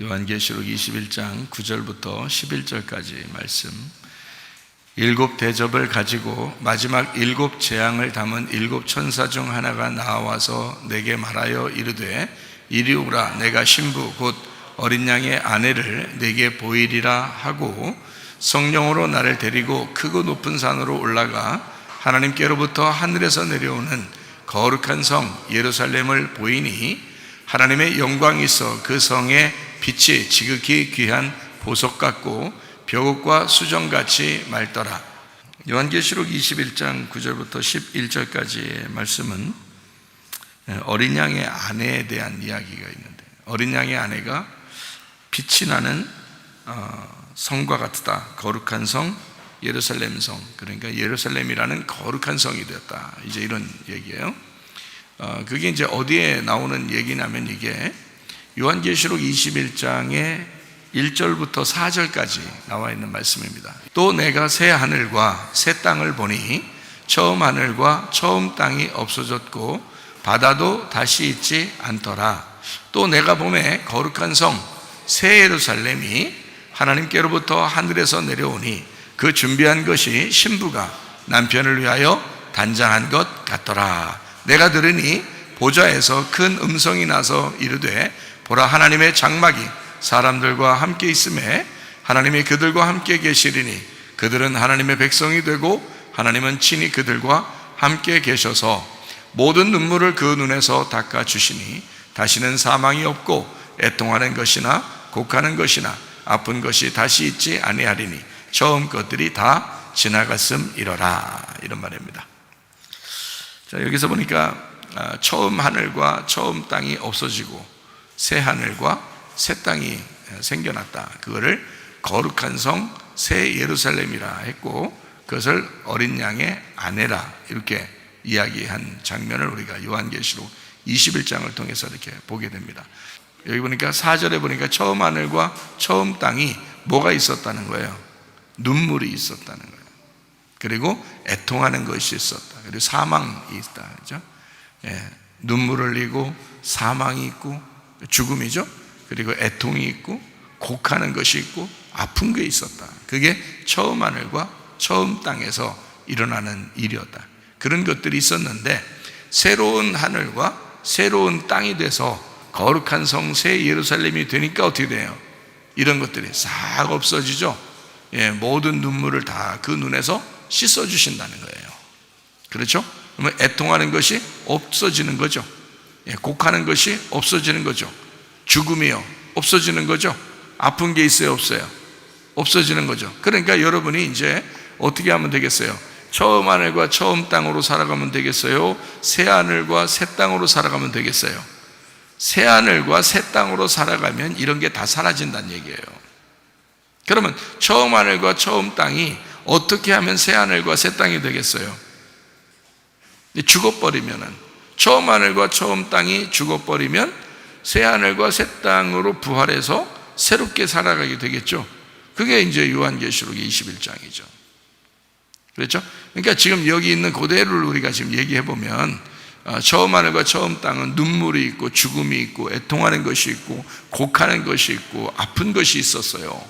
요한계시록 21장 9절부터 11절까지 말씀. 일곱 대접을 가지고 마지막 일곱 재앙을 담은 일곱 천사 중 하나가 나와서 내게 말하여 이르되 이리 오라. 내가 신부 곧 어린 양의 아내를 내게 보이리라 하고 성령으로 나를 데리고 크고 높은 산으로 올라가 하나님께로부터 하늘에서 내려오는 거룩한 성 예루살렘을 보이니 하나님의 영광이 있어 그 성의 빛이 지극히 귀한 보석 같고 벼옷과 수정같이 맑더라. 요한계시록 21장 9절부터 11절까지의 말씀은 어린 양의 아내에 대한 이야기가 있는데, 어린 양의 아내가 빛이 나는 성과 같다. 거룩한 성 예루살렘 성, 그러니까 예루살렘이라는 거룩한 성이 되었다. 이제 이런 얘기예요. 그게 이제 어디에 나오는 얘기냐면, 이게 요한계시록 21장의 1절부터 4절까지 나와 있는 말씀입니다. 또 내가 새 하늘과 새 땅을 보니 처음 하늘과 처음 땅이 없어졌고 바다도 다시 있지 않더라. 또 내가 보매 거룩한 성 새 예루살렘이 하나님께로부터 하늘에서 내려오니 그 준비한 것이 신부가 남편을 위하여 단장한 것 같더라. 내가 들으니 보좌에서 큰 음성이 나서 이르되 보라, 하나님의 장막이 사람들과 함께 있음에 하나님이 그들과 함께 계시리니 그들은 하나님의 백성이 되고 하나님은 친히 그들과 함께 계셔서 모든 눈물을 그 눈에서 닦아주시니 다시는 사망이 없고 애통하는 것이나 곡하는 것이나 아픈 것이 다시 있지 아니하리니 처음 것들이 다 지나갔음이러라. 이런 말입니다. 자, 여기서 보니까 처음 하늘과 처음 땅이 없어지고 새 하늘과 새 땅이 생겨났다. 그거를 거룩한 성 새 예루살렘이라 했고, 그것을 어린 양의 아내라 이렇게 이야기한 장면을 우리가 요한계시록 21장을 통해서 이렇게 보게 됩니다. 여기 보니까 4절에 보니까 처음 하늘과 처음 땅이 뭐가 있었다는 거예요? 눈물이 있었다는 거예요. 그리고 애통하는 것이 있었다. 그리고 사망이 있다. 그죠? 눈물을 흘리고 사망이 있고 죽음이죠. 그리고 애통이 있고 곡하는 것이 있고 아픈 게 있었다. 그게 처음 하늘과 처음 땅에서 일어나는 일이었다. 그런 것들이 있었는데 새로운 하늘과 새로운 땅이 돼서 거룩한 성 새 예루살렘이 되니까 어떻게 돼요? 이런 것들이 싹 없어지죠. 모든 눈물을 다 그 눈에서 씻어주신다는 거예요. 그렇죠? 그러면 애통하는 것이 없어지는 거죠. 곡하는 것이 없어지는 거죠. 죽음이요, 없어지는 거죠. 아픈 게 있어요, 없어요? 없어지는 거죠. 그러니까 여러분이 이제 어떻게 하면 되겠어요? 처음 하늘과 처음 땅으로 살아가면 되겠어요? 새 하늘과 새 땅으로 살아가면 되겠어요? 새 하늘과 새 땅으로 살아가면 이런 게 다 사라진다는 얘기예요. 그러면 처음 하늘과 처음 땅이 어떻게 하면 새 하늘과 새 땅이 되겠어요? 죽어버리면은, 처음 하늘과 처음 땅이 죽어버리면 새 하늘과 새 땅으로 부활해서 새롭게 살아가게 되겠죠. 그게 이제 요한계시록 21장이죠. 그렇죠? 그러니까 지금 여기 있는 그대로를 우리가 지금 얘기해 보면 처음 하늘과 처음 땅은 눈물이 있고 죽음이 있고 애통하는 것이 있고 곡하는 것이 있고 아픈 것이 있었어요.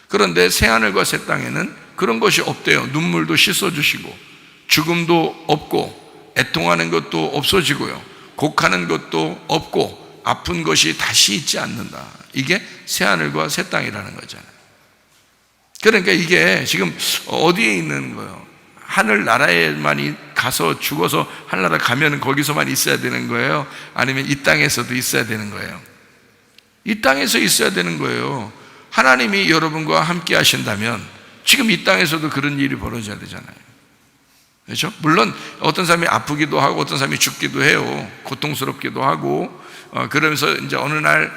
그런데 새 하늘과 새 땅에는 그런 것이 없대요. 눈물도 씻어주시고 죽음도 없고 애통하는 것도 없어지고요, 곡하는 것도 없고 아픈 것이 다시 있지 않는다. 이게 새 하늘과 새 땅이라는 거잖아요. 그러니까 이게 지금 어디에 있는 거예요? 하늘나라에만 가서 죽어서 하늘나라 가면 거기서만 있어야 되는 거예요? 아니면 이 땅에서도 있어야 되는 거예요? 이 땅에서 있어야 되는 거예요. 하나님이 여러분과 함께 하신다면 지금 이 땅에서도 그런 일이 벌어져야 되잖아요. 그렇죠? 물론 어떤 사람이 아프기도 하고 어떤 사람이 죽기도 해요. 고통스럽기도 하고 그러면서 이제 어느 날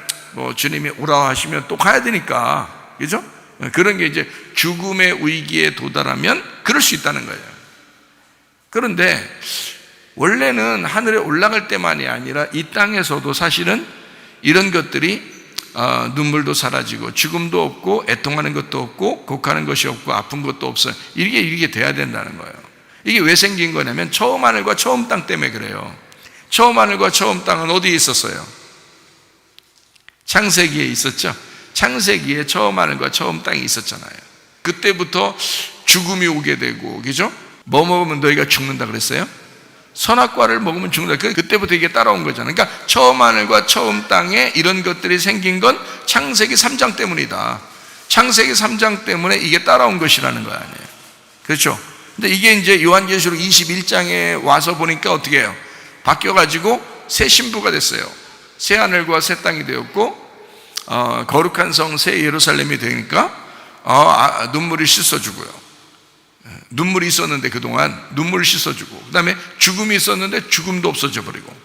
주님이 오라 하시면 또 가야 되니까, 그렇죠? 그런 게 이제 죽음의 위기에 도달하면 그럴 수 있다는 거예요. 그런데 원래는 하늘에 올라갈 때만이 아니라 이 땅에서도 사실은 이런 것들이 눈물도 사라지고 죽음도 없고 애통하는 것도 없고 곡하는 것이 없고 아픈 것도 없어요. 이게 돼야 된다는 거예요. 이게 왜 생긴 거냐면 처음 하늘과 처음 땅 때문에 그래요. 처음 하늘과 처음 땅은 어디에 있었어요? 창세기에 있었죠. 창세기에 처음 하늘과 처음 땅이 있었잖아요. 그때부터 죽음이 오게 되고, 그죠? 뭐 먹으면 너희가 죽는다 그랬어요? 선악과를 먹으면 죽는다. 그때부터 이게 따라온 거잖아요. 그러니까 처음 하늘과 처음 땅에 이런 것들이 생긴 건 창세기 3장 때문이다. 창세기 3장 때문에 이게 따라온 것이라는 거 아니에요. 그렇죠? 근데 이게 이제 요한계시록 21장에 와서 보니까 어떻게 해요? 바뀌어가지고 새 신부가 됐어요. 새 하늘과 새 땅이 되었고, 거룩한 성 새 예루살렘이 되니까 눈물이 씻어주고요. 눈물이 있었는데 그동안 눈물을 씻어주고, 그 다음에 죽음이 있었는데 죽음도 없어져 버리고,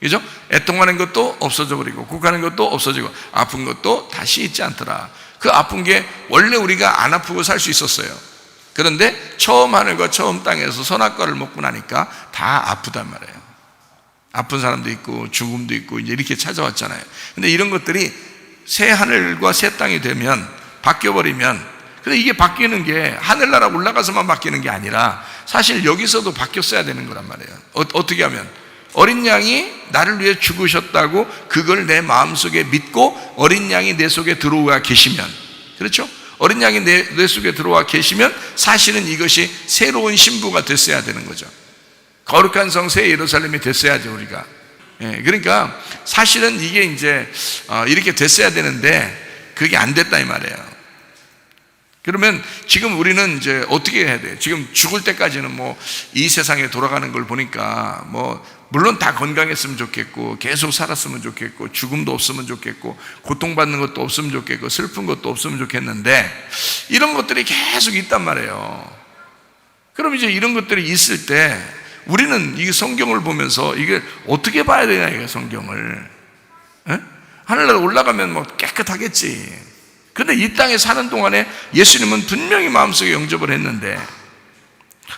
그죠? 애통하는 것도 없어져 버리고, 곡하는 것도 없어지고, 아픈 것도 다시 있지 않더라. 그 아픈 게 원래 우리가 안 아프고 살 수 있었어요. 그런데 처음 하늘과 처음 땅에서 선악과를 먹고 나니까 다 아프단 말이에요. 아픈 사람도 있고 죽음도 있고 이제 이렇게 찾아왔잖아요. 근데 이런 것들이 새 하늘과 새 땅이 되면, 바뀌어버리면, 근데 이게 바뀌는 게 하늘나라 올라가서만 바뀌는 게 아니라 사실 여기서도 바뀌었어야 되는 거란 말이에요. 어떻게 하면? 어린 양이 나를 위해 죽으셨다고 그걸 내 마음속에 믿고 어린 양이 내 속에 들어와 계시면, 그렇죠? 어린 양이 내 속에 들어와 계시면 사실은 이것이 새로운 신부가 됐어야 되는 거죠. 거룩한 성 새 예루살렘이 됐어야죠, 우리가. 그러니까 사실은 이게 이제 이렇게 됐어야 되는데 그게 안 됐다 이 말이에요. 그러면 지금 우리는 이제 어떻게 해야 돼요? 지금 죽을 때까지는 뭐 이 세상에 돌아가는 걸 보니까 뭐 물론 다 건강했으면 좋겠고 계속 살았으면 좋겠고 죽음도 없으면 좋겠고 고통받는 것도 없으면 좋겠고 슬픈 것도 없으면 좋겠는데 이런 것들이 계속 있단 말이에요. 그럼 이제 이런 것들이 있을 때 우리는 이 성경을 보면서 이게 어떻게 봐야 되냐, 이게 성경을. 하늘나라 올라가면 뭐 깨끗하겠지. 근데 이 땅에 사는 동안에 예수님은 분명히 마음속에 영접을 했는데,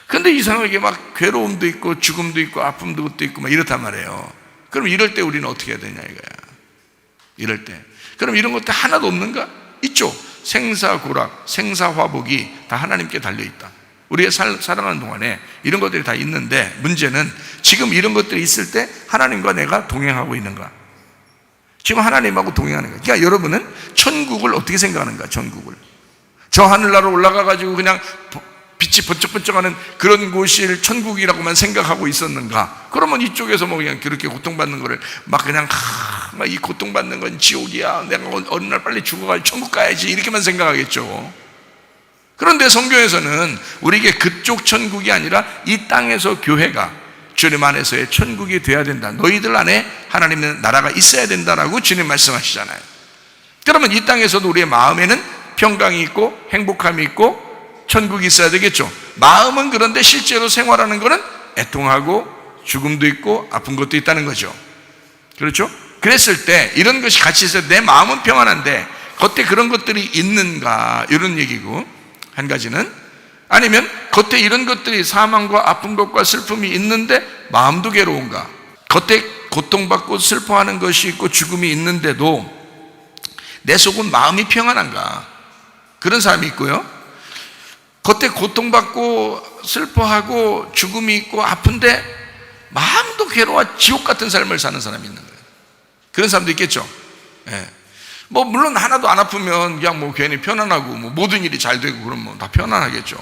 근데 이상하게 막 괴로움도 있고 죽음도 있고 아픔도 있고 막 이렇단 말이에요. 그럼 이럴 때 우리는 어떻게 해야 되냐 이거야. 이럴 때 그럼 이런 것도 하나도 없는가? 있죠. 생사고락, 생사화복이 다 하나님께 달려있다. 우리가 살아가는 동안에 이런 것들이 다 있는데, 문제는 지금 이런 것들이 있을 때 하나님과 내가 동행하고 있는가? 지금 하나님하고 동행하는 거예요. 그러니까 여러분은 천국을 어떻게 생각하는가? 천국을 저 하늘나라로 올라가가지고 그냥 빛이 번쩍번쩍하는 그런 곳이 천국이라고만 생각하고 있었는가? 그러면 이쪽에서 뭐 그냥 그렇게 고통받는 거를 막 그냥 막 이 고통받는 건 지옥이야, 내가 어느 날 빨리 죽어가지고 천국 가야지, 이렇게만 생각하겠죠. 그런데 성경에서는 우리에게 그쪽 천국이 아니라 이 땅에서 교회가 주님 안에서의 천국이 되어야 된다. 너희들 안에 하나님의 나라가 있어야 된다라고 주님 말씀하시잖아요. 그러면 이 땅에서도 우리의 마음에는 평강이 있고 행복함이 있고 천국이 있어야 되겠죠. 마음은 그런데 실제로 생활하는 것은 애통하고 죽음도 있고 아픈 것도 있다는 거죠. 그렇죠? 그랬을 때 이런 것이 같이 있어야 내 마음은 평안한데 겉에 그런 것들이 있는가, 이런 얘기고, 한 가지는 아니면 겉에 이런 것들이 사망과 아픈 것과 슬픔이 있는데 마음도 괴로운가? 겉에 고통받고 슬퍼하는 것이 있고 죽음이 있는데도 내 속은 마음이 평안한가? 그런 사람이 있고요, 겉에 고통받고 슬퍼하고 죽음이 있고 아픈데 마음도 괴로워 지옥 같은 삶을 사는 사람이 있는 거예요. 그런 사람도 있겠죠. 뭐 물론 하나도 안 아프면 그냥 뭐 괜히 편안하고 뭐 모든 일이 잘 되고 그러면 뭐 다 편안하겠죠.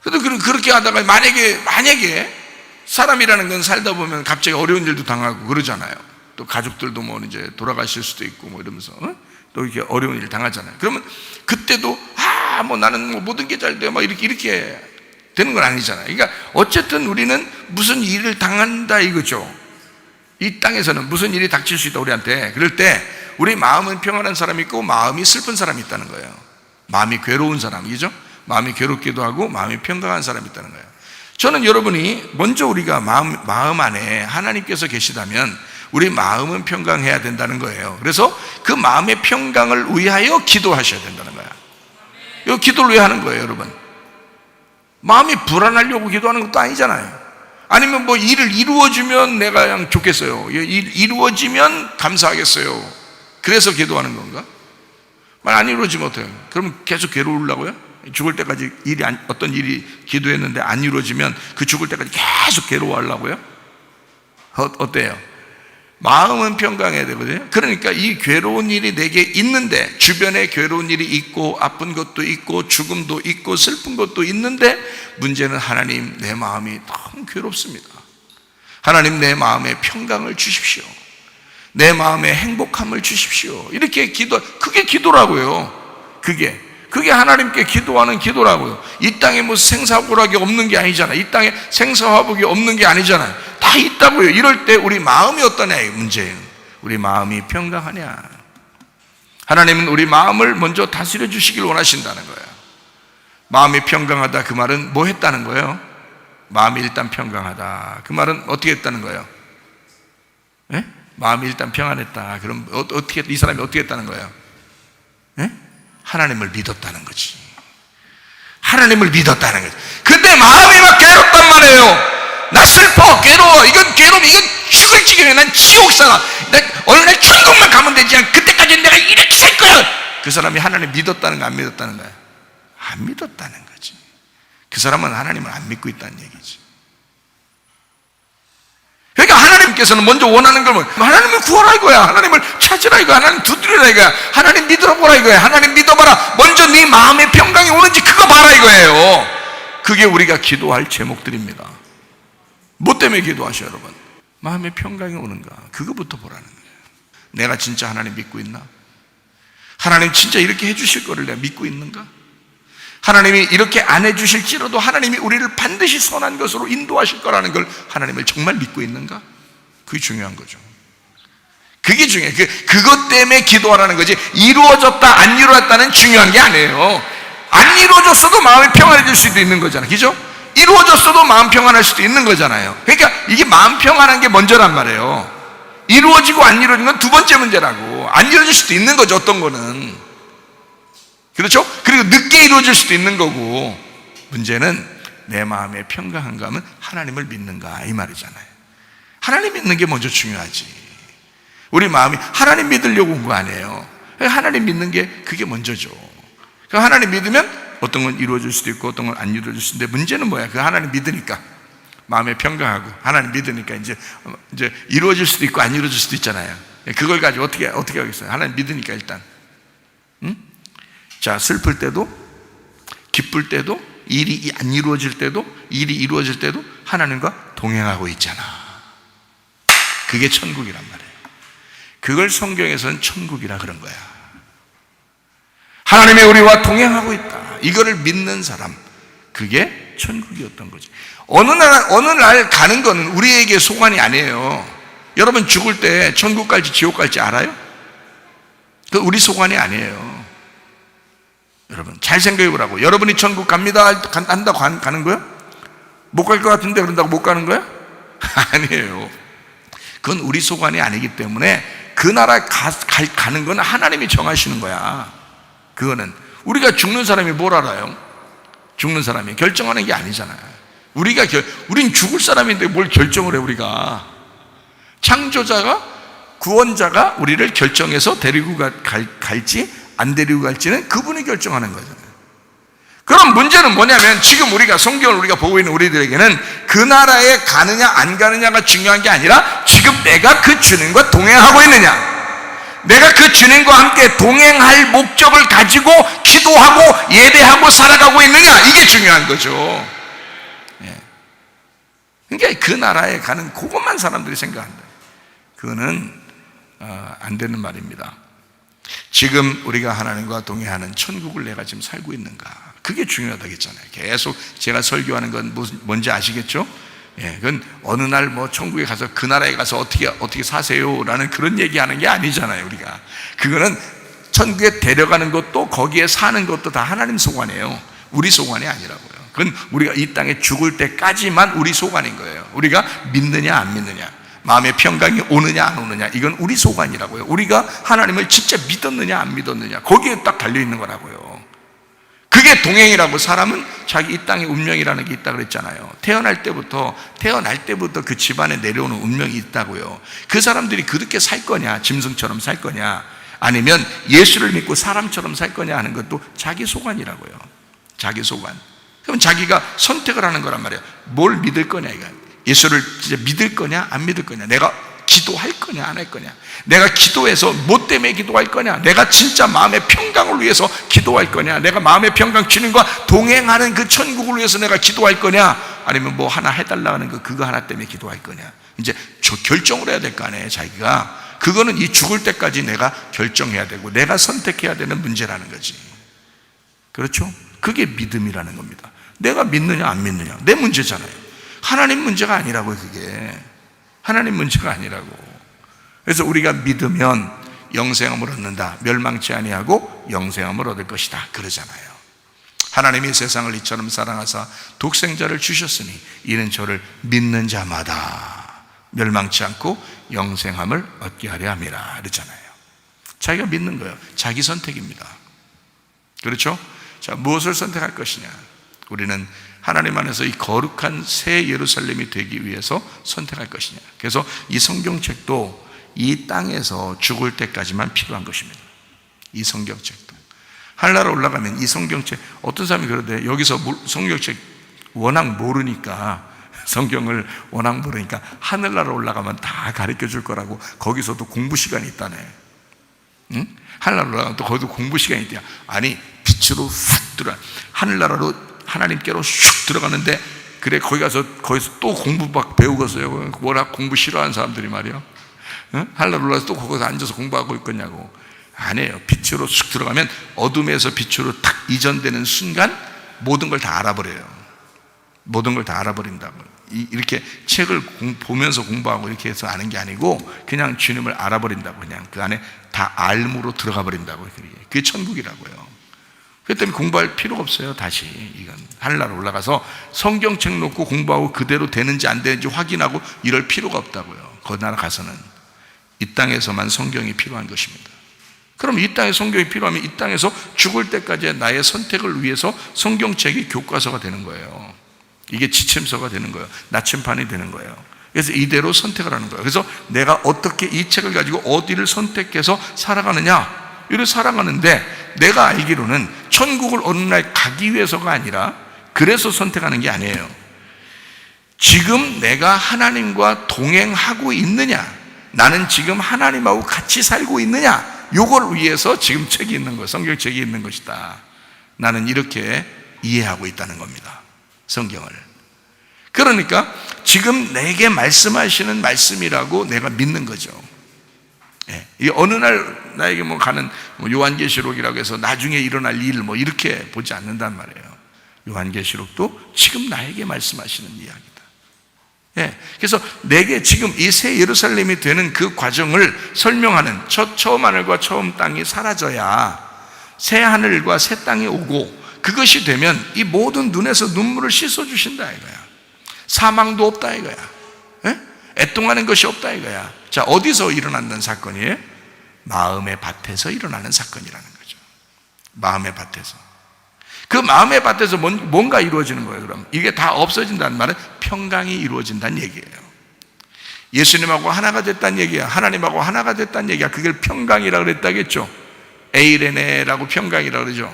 그래도 그렇게 하다가 만약에 사람이라는 건 살다 보면 갑자기 어려운 일도 당하고 그러잖아요. 또 가족들도 뭐 이제 돌아가실 수도 있고 뭐 이러면서 또 이렇게 어려운 일 당하잖아요. 그러면 그때도 뭐 나는 뭐 모든 게 잘 돼 막 이렇게 되는 건 아니잖아요. 그러니까 어쨌든 우리는 무슨 일을 당한다 이거죠. 이 땅에서는 무슨 일이 닥칠 수 있다 우리한테. 그럴 때 우리 마음은 평안한 사람이 있고 마음이 슬픈 사람이 있다는 거예요. 마음이 괴로운 사람이죠. 마음이 괴롭기도 하고 마음이 평강한 사람이 있다는 거예요. 저는 여러분이 먼저 우리가 마음 안에 하나님께서 계시다면 우리 마음은 평강해야 된다는 거예요. 그래서 그 마음의 평강을 위하여 기도하셔야 된다는 거예요. 이 기도를 왜 하는 거예요, 여러분? 마음이 불안하려고 기도하는 것도 아니잖아요. 아니면 뭐 일을 이루어지면 내가 그냥 좋겠어요. 이루어지면 감사하겠어요. 그래서 기도하는 건가? 만 안 이루어지면 어때요? 그럼 계속 괴로우려고요? 죽을 때까지 어떤 일이 기도했는데 안 이루어지면 그 죽을 때까지 계속 괴로워하려고요? 어때요? 마음은 평강해야 되거든요. 그러니까 이 괴로운 일이 내게 있는데, 주변에 괴로운 일이 있고 아픈 것도 있고 죽음도 있고 슬픈 것도 있는데, 문제는 하나님, 내 마음이 너무 괴롭습니다. 하나님, 내 마음에 평강을 주십시오. 내 마음에 행복함을 주십시오. 이렇게 그게 기도라고요. 그게 하나님께 기도하는 기도라고요. 이 땅에 무슨 생사고락이 없는 게 아니잖아요. 이 땅에 생사화복이 없는 게 아니잖아요. 다 있다고요. 이럴 때 우리 마음이 어떠냐, 이 문제예요. 우리 마음이 평강하냐. 하나님은 우리 마음을 먼저 다스려 주시길 원하신다는 거예요. 마음이 평강하다, 그 말은 뭐 했다는 거예요? 마음이 일단 평강하다, 그 말은 어떻게 했다는 거예요? 예? 마음이 일단 평안했다. 그럼 어떻게, 이 사람이 어떻게 했다는 거예요? 예? 하나님을 믿었다는 거지. 하나님을 믿었다는 거지. 근데 마음이 막 괴롭단 말이에요. 나 슬퍼, 괴로워, 이건 죽을 지경이야. 난 지옥 살아. 어느 날 천국만 가면 되지. 그때까지 내가 이렇게 살 거야. 그 사람이 하나님 믿었다는 거, 안 믿었다는 거야? 안 믿었다는 거지. 그 사람은 하나님을 안 믿고 있다는 얘기지. 그러니까 하나님께서는 먼저 원하는 걸 하나님을 구하라 이거야. 하나님을 찾으라 이거야. 하나님 두드리라 이거야. 하나님 믿어보라 이거야. 하나님 믿어봐라. 먼저 네 마음에 평강이 오는지 그거 봐라 이거예요. 그게 우리가 기도할 제목들입니다. 뭐 때문에 기도하셔, 여러분? 마음에 평강이 오는가? 그거부터 보라는 거예요. 내가 진짜 하나님 믿고 있나? 하나님 진짜 이렇게 해주실 거를 내가 믿고 있는가? 하나님이 이렇게 안 해주실지라도 하나님이 우리를 반드시 선한 것으로 인도하실 거라는 걸 하나님을 정말 믿고 있는가? 그게 중요한 거죠. 그게 중요해요. 그것 때문에 기도하라는 거지, 이루어졌다 안 이루어졌다는 중요한 게 아니에요. 안 이루어졌어도 마음이 평안해질 수도 있는 거잖아요. 그죠? 이루어졌어도 마음 평안할 수도 있는 거잖아요. 그러니까 이게 마음 평안한 게 먼저란 말이에요. 이루어지고 안 이루어진 건 두 번째 문제라고. 안 이루어질 수도 있는 거죠, 어떤 거는. 그렇죠? 그리고 늦게 이루어질 수도 있는 거고. 문제는 내 마음의 평강함은 하나님을 믿는가, 이 말이잖아요. 하나님 믿는 게 먼저 중요하지. 우리 마음이 하나님 믿으려고 온 거 아니에요. 하나님 믿는 게 그게 먼저죠. 하나님 믿으면 어떤 건 이루어질 수도 있고 어떤 건 안 이루어질 수도 있는데, 문제는 뭐야? 그 하나님 믿으니까 마음에 평강하고, 하나님 믿으니까 이제 이루어질 수도 있고 안 이루어질 수도 있잖아요. 그걸 가지고 어떻게 하겠어요? 하나님 믿으니까 일단. 자, 슬플 때도, 기쁠 때도, 일이 안 이루어질 때도, 일이 이루어질 때도 하나님과 동행하고 있잖아. 그게 천국이란 말이에요. 그걸 성경에서는 천국이라 그런 거야. 하나님이 우리와 동행하고 있다, 이거를 믿는 사람, 그게 천국이었던 거지. 어느 날 가는 거는 우리에게 소관이 아니에요. 여러분 죽을 때 천국 갈지 지옥 갈지 알아요? 그 우리 소관이 아니에요. 여러분 잘 생각해 보라고. 여러분이 천국 갑니다 한다고 가는 거야? 못 갈 것 같은데 그런다고 못 가는 거야? 아니에요. 그건 우리 소관이 아니기 때문에 그 나라 가는 건 하나님이 정하시는 거야. 그거는 우리가 죽는 사람이 뭘 알아요? 죽는 사람이 결정하는 게 아니잖아요. 우린 죽을 사람인데 뭘 결정을 해. 우리가 창조자가, 구원자가 우리를 결정해서 데리고 갈지 안 데리고 갈지는 그분이 결정하는 거잖아요. 그럼 문제는 뭐냐면, 지금 우리가 성경을 우리가 보고 있는 우리들에게는 그 나라에 가느냐 안 가느냐가 중요한 게 아니라, 지금 내가 그 주님과 동행하고 있느냐, 내가 그 주님과 함께 동행할 목적을 가지고 기도하고 예배하고 살아가고 있느냐, 이게 중요한 거죠. 그러니까 그 나라에 가는 그것만 사람들이 생각한다. 그거는 안 되는 말입니다. 지금 우리가 하나님과 동행하는 천국을 내가 지금 살고 있는가, 그게 중요하다겠잖아요. 계속 제가 설교하는 건 뭔지 아시겠죠? 그건 어느 날 천국에 가서 그 나라에 가서 어떻게 사세요라는 그런 얘기하는 게 아니잖아요. 우리가 그거는 천국에 데려가는 것도 거기에 사는 것도 다 하나님 소관이에요. 우리 소관이 아니라고요. 그건 우리가 이 땅에 죽을 때까지만 우리 소관인 거예요. 우리가 믿느냐 안 믿느냐, 마음의 평강이 오느냐 안 오느냐, 이건 우리 소관이라고요. 우리가 하나님을 진짜 믿었느냐 안 믿었느냐, 거기에 딱 달려있는 거라고요. 그게 동행이라고. 사람은 자기 이 땅의 운명이라는 게 있다고 그랬잖아요. 태어날 때부터 그 집안에 내려오는 운명이 있다고요. 그 사람들이 그렇게 살 거냐, 짐승처럼 살 거냐, 아니면 예수를 믿고 사람처럼 살 거냐 하는 것도 자기 소관이라고요. 자기 소관. 그럼 자기가 선택을 하는 거란 말이에요. 뭘 믿을 거냐, 이거. 예수를 진짜 믿을 거냐 안 믿을 거냐, 내가 기도할 거냐 안 할 거냐, 내가 기도해서 뭐 때문에 기도할 거냐, 내가 진짜 마음의 평강을 위해서 기도할 거냐, 내가 마음의 평강 주님과 동행하는 그 천국을 위해서 내가 기도할 거냐, 아니면 뭐 하나 해달라 하는 그거 하나 때문에 기도할 거냐. 이제 결정을 해야 될 거 아니에요. 자기가 그거는 이 죽을 때까지 내가 결정해야 되고 내가 선택해야 되는 문제라는 거지. 그렇죠? 그게 믿음이라는 겁니다. 내가 믿느냐 안 믿느냐 내 문제잖아요. 하나님 문제가 아니라고요. 그게 하나님 문제가 아니라고. 그래서 우리가 믿으면 영생함을 얻는다, 멸망치 아니하고 영생함을 얻을 것이다 그러잖아요. 하나님이 세상을 이처럼 사랑하사 독생자를 주셨으니 이는 저를 믿는 자마다 멸망치 않고 영생함을 얻게 하려 함이라 그러잖아요. 자기가 믿는 거예요. 자기 선택입니다. 그렇죠? 자, 무엇을 선택할 것이냐? 우리는 하나님 안에서 이 거룩한 새 예루살렘이 되기 위해서 선택할 것이냐. 그래서 이 성경책도 이 땅에서 죽을 때까지만 필요한 것입니다. 이 성경책도 하늘나라 올라가면 이 성경책, 어떤 사람이 그러대, 여기서 성경책 워낙 모르니까, 성경을 워낙 모르니까 하늘나라 올라가면 다 가르쳐 줄 거라고. 거기서도 공부 시간이 있다네. 응? 하늘나라 올라가면 또 거기도 공부 시간이 있대요. 아니, 빛으로 훅 들어가, 하늘나라로 하나님께로 슉 들어가는데, 그래 거기서 또 공부 막 배우겠어요? 워낙 공부 싫어하는 사람들이 말이야. 응? 하늘나라 올라가서 또 거기서 앉아서 공부하고 있겠냐고. 아니에요. 빛으로 쑥 들어가면 어둠에서 빛으로 탁 이전되는 순간 모든 걸 다 알아버려요. 모든 걸 다 알아버린다고. 이렇게 책을 보면서 공부하고 이렇게 해서 아는 게 아니고 그냥 주님을 알아버린다고. 그냥 그 안에 다 알므로 들어가 버린다고. 그게 천국이라고요. 그렇기 때문에 공부할 필요가 없어요. 다시 이건 하늘나라 올라가서 성경책 놓고 공부하고 그대로 되는지 안 되는지 확인하고 이럴 필요가 없다고요. 그 나라 가서는 이 땅에서만 성경이 필요한 것입니다. 그럼 이 땅에 성경이 필요하면 이 땅에서 죽을 때까지의 나의 선택을 위해서 성경책이 교과서가 되는 거예요. 이게 지침서가 되는 거예요. 나침판이 되는 거예요. 그래서 이대로 선택을 하는 거예요. 그래서 내가 어떻게 이 책을 가지고 어디를 선택해서 살아가느냐, 이렇게 살아가는데, 내가 알기로는 천국을 어느 날 가기 위해서가 아니라 그래서 선택하는 게 아니에요. 지금 내가 하나님과 동행하고 있느냐, 나는 지금 하나님하고 같이 살고 있느냐, 요걸 위해서 지금 책이 있는 거예요. 성경책이 있는 것이다. 나는 이렇게 이해하고 있다는 겁니다. 성경을. 그러니까 지금 내게 말씀하시는 말씀이라고 내가 믿는 거죠. 예. 이게 어느 날 나에게 뭐 가는 요한계시록이라고 해서 나중에 일어날 일 뭐 이렇게 보지 않는단 말이에요. 요한계시록도 지금 나에게 말씀하시는 이야기다. 예. 그래서 내게 지금 이 새 예루살렘이 되는 그 과정을 설명하는, 처음 하늘과 처음 땅이 사라져야 새 하늘과 새 땅이 오고, 그것이 되면 이 모든 눈에서 눈물을 씻어주신다 이거야. 사망도 없다 이거야. 예? 애통하는 것이 없다 이거야. 자, 어디서 일어나는 사건이에요? 마음의 밭에서 일어나는 사건이라는 거죠. 마음의 밭에서. 그 마음의 밭에서 뭔가 이루어지는 거예요. 그럼 이게 다 없어진다는 말은 평강이 이루어진다는 얘기예요. 예수님하고 하나가 됐다는 얘기야. 하나님하고 하나가 됐다는 얘기야. 그걸 평강이라고 그랬다겠죠. 에이레네라고 평강이라고 그러죠.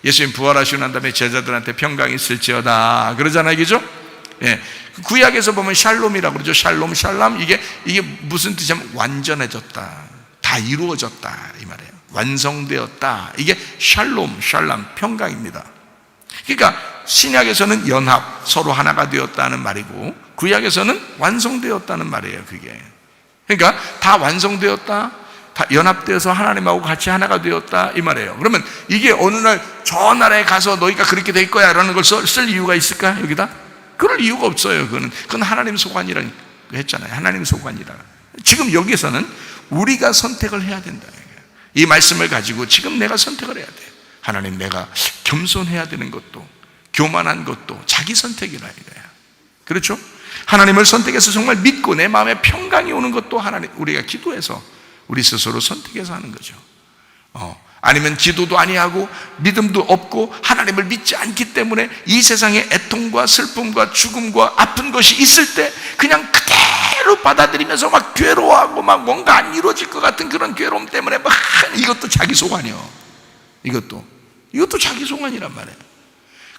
예수님 부활하시고 난 다음에 제자들한테 평강이 있을지어다 그러잖아요. 그죠? 예. 구약에서 보면 샬롬이라고 그러죠. 샬롬, 샬람. 이게 무슨 뜻이냐면 완전해졌다, 다 이루어졌다 이 말이에요. 완성되었다. 이게 샬롬, 샬람, 평강입니다. 그러니까 신약에서는 연합, 서로 하나가 되었다는 말이고, 구약에서는 완성되었다는 말이에요. 그게. 그러니까 다 완성되었다, 다 연합되어서 하나님하고 같이 하나가 되었다 이 말이에요. 그러면 이게 어느 날 저 나라에 가서 너희가 그렇게 될 거야 라는 걸 쓸 이유가 있을까? 여기다? 그럴 이유가 없어요. 그건 하나님 소관이라고 했잖아요. 하나님 소관이라. 지금 여기서는 우리가 선택을 해야 된다. 이 말씀을 가지고 지금 내가 선택을 해야 돼. 하나님, 내가 겸손해야 되는 것도, 교만한 것도 자기 선택이라 이거야. 그렇죠? 하나님을 선택해서 정말 믿고 내 마음에 평강이 오는 것도 하나님, 우리가 기도해서 우리 스스로 선택해서 하는 거죠. 아니면 기도도 아니하고 믿음도 없고 하나님을 믿지 않기 때문에 이 세상에 애통과 슬픔과 죽음과 아픈 것이 있을 때 그냥 그대로 받아들이면서 막 괴로워하고 막 뭔가 안 이루어질 것 같은 그런 괴로움 때문에 막, 이것도 자기 소관이요. 이것도 자기 소관이란 말이에요.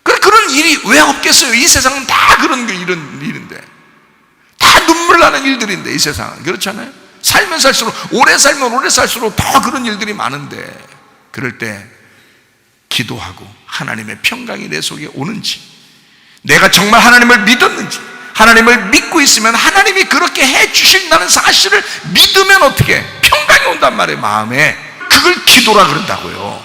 그런 일이 왜 없겠어요? 이 세상은 다 그런 게 이런 일인데, 다 눈물 나는 일들인데, 이 세상은 그렇잖아요. 살면 살수록, 오래 살면 오래 살수록 더 그런 일들이 많은데, 그럴 때 기도하고 하나님의 평강이 내 속에 오는지, 내가 정말 하나님을 믿었는지, 하나님을 믿고 있으면 하나님이 그렇게 해 주신다는 사실을 믿으면 어떻게 평강이 온단 말이에요. 마음에. 그걸 기도라 그런다고요.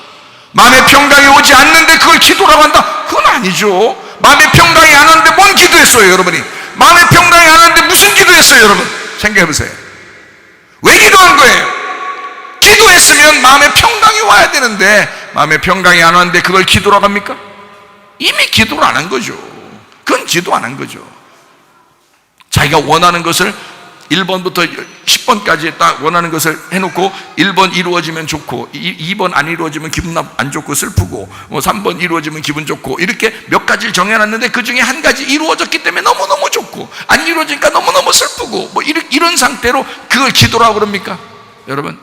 마음에 평강이 오지 않는데 그걸 기도라고 한다? 그건 아니죠. 마음에 평강이 안 오는데 뭔 기도했어요, 여러분이? 마음에 평강이 안 오는데 무슨 기도했어요, 여러분? 생각해 보세요. 왜 기도한 거예요? 기도했으면 마음에 평강이 와야 되는데 마음에 평강이 안 왔는데 그걸 기도라고 합니까? 이미 기도를 안 한 거죠. 그건 기도 안 한 거죠. 자기가 원하는 것을 1번부터 10번까지 딱 원하는 것을 해놓고 1번 이루어지면 좋고 2번 안 이루어지면 기분 안 좋고 슬프고 3번 이루어지면 기분 좋고 이렇게 몇 가지를 정해놨는데 그 중에 한 가지 이루어졌기 때문에 너무너무 좋고 안 이루어지니까 너무너무 슬프고 뭐 이런 상태로 그걸 기도라고 그럽니까? 여러분,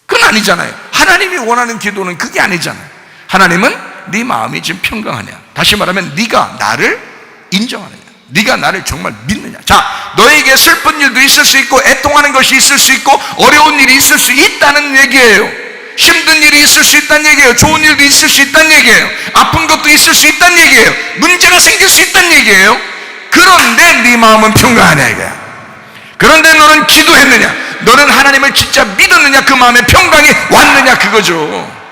그건 아니잖아요. 하나님이 원하는 기도는 그게 아니잖아요. 하나님은 네 마음이 지금 평강하냐, 다시 말하면 네가 나를 인정하느냐, 네가 나를 정말 믿느냐. 자, 너에게 슬픈 일도 있을 수 있고 애통하는 것이 있을 수 있고 어려운 일이 있을 수 있다는 얘기예요. 힘든 일이 있을 수 있다는 얘기예요. 좋은 일도 있을 수 있다는 얘기예요. 아픈 것도 있을 수 있다는 얘기예요. 문제가 생길 수 있다는 얘기예요. 그런데 네 마음은 평강하냐 이거야. 그런데 너는 기도했느냐, 너는 하나님을 진짜 믿었느냐, 그 마음에 평강이 왔느냐, 그거죠.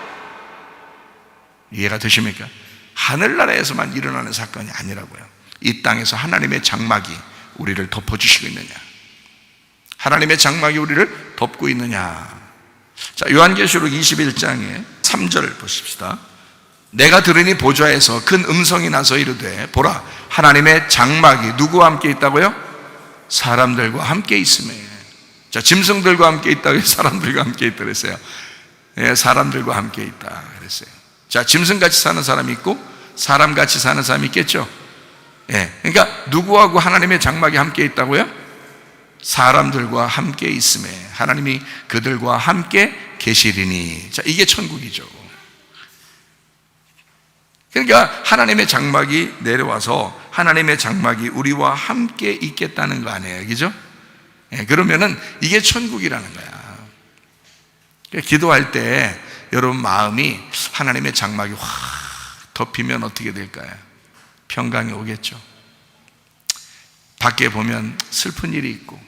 이해가 되십니까? 하늘나라에서만 일어나는 사건이 아니라고요. 이 땅에서 하나님의 장막이 우리를 덮어주시고 있느냐, 하나님의 장막이 우리를 덮고 있느냐. 자, 요한계시록 21장에 3절 보십시다. 내가 들으니 보좌에서 큰 음성이 나서 이르되 보라, 하나님의 장막이 누구와 함께 있다고요? 사람들과 함께 있음에. 자, 짐승들과 함께 있다고 해서 사람들과 함께 있다 그랬어요. 예, 사람들과 함께 있다 그랬어요. 자, 짐승같이 사는 사람이 있고 사람같이 사는 사람이 있겠죠. 예, 그러니까 누구하고 하나님의 장막이 함께 있다고요? 사람들과 함께 있음에 하나님이 그들과 함께 계시리니. 자, 이게 천국이죠. 그러니까 하나님의 장막이 내려와서 하나님의 장막이 우리와 함께 있겠다는 거 아니에요, 그죠? 예, 그러면은 이게 천국이라는 거야. 그러니까 기도할 때 여러분 마음이 하나님의 장막이 확 덮이면 어떻게 될까요? 평강이 오겠죠. 밖에 보면 슬픈 일이 있고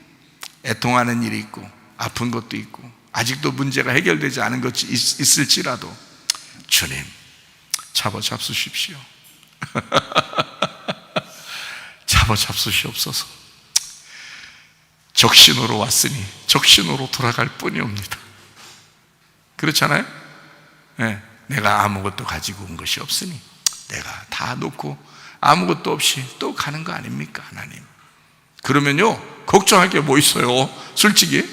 애통하는 일이 있고 아픈 것도 있고 아직도 문제가 해결되지 않은 것이 있을지라도 주님 잡아잡수십시오. 잡아잡수시옵소서. 적신으로 왔으니 적신으로 돌아갈 뿐이옵니다. 그렇잖아요? 네, 내가 아무것도 가지고 온 것이 없으니 내가 다 놓고 아무것도 없이 또 가는 거 아닙니까, 하나님? 그러면요, 걱정할 게 뭐 있어요? 솔직히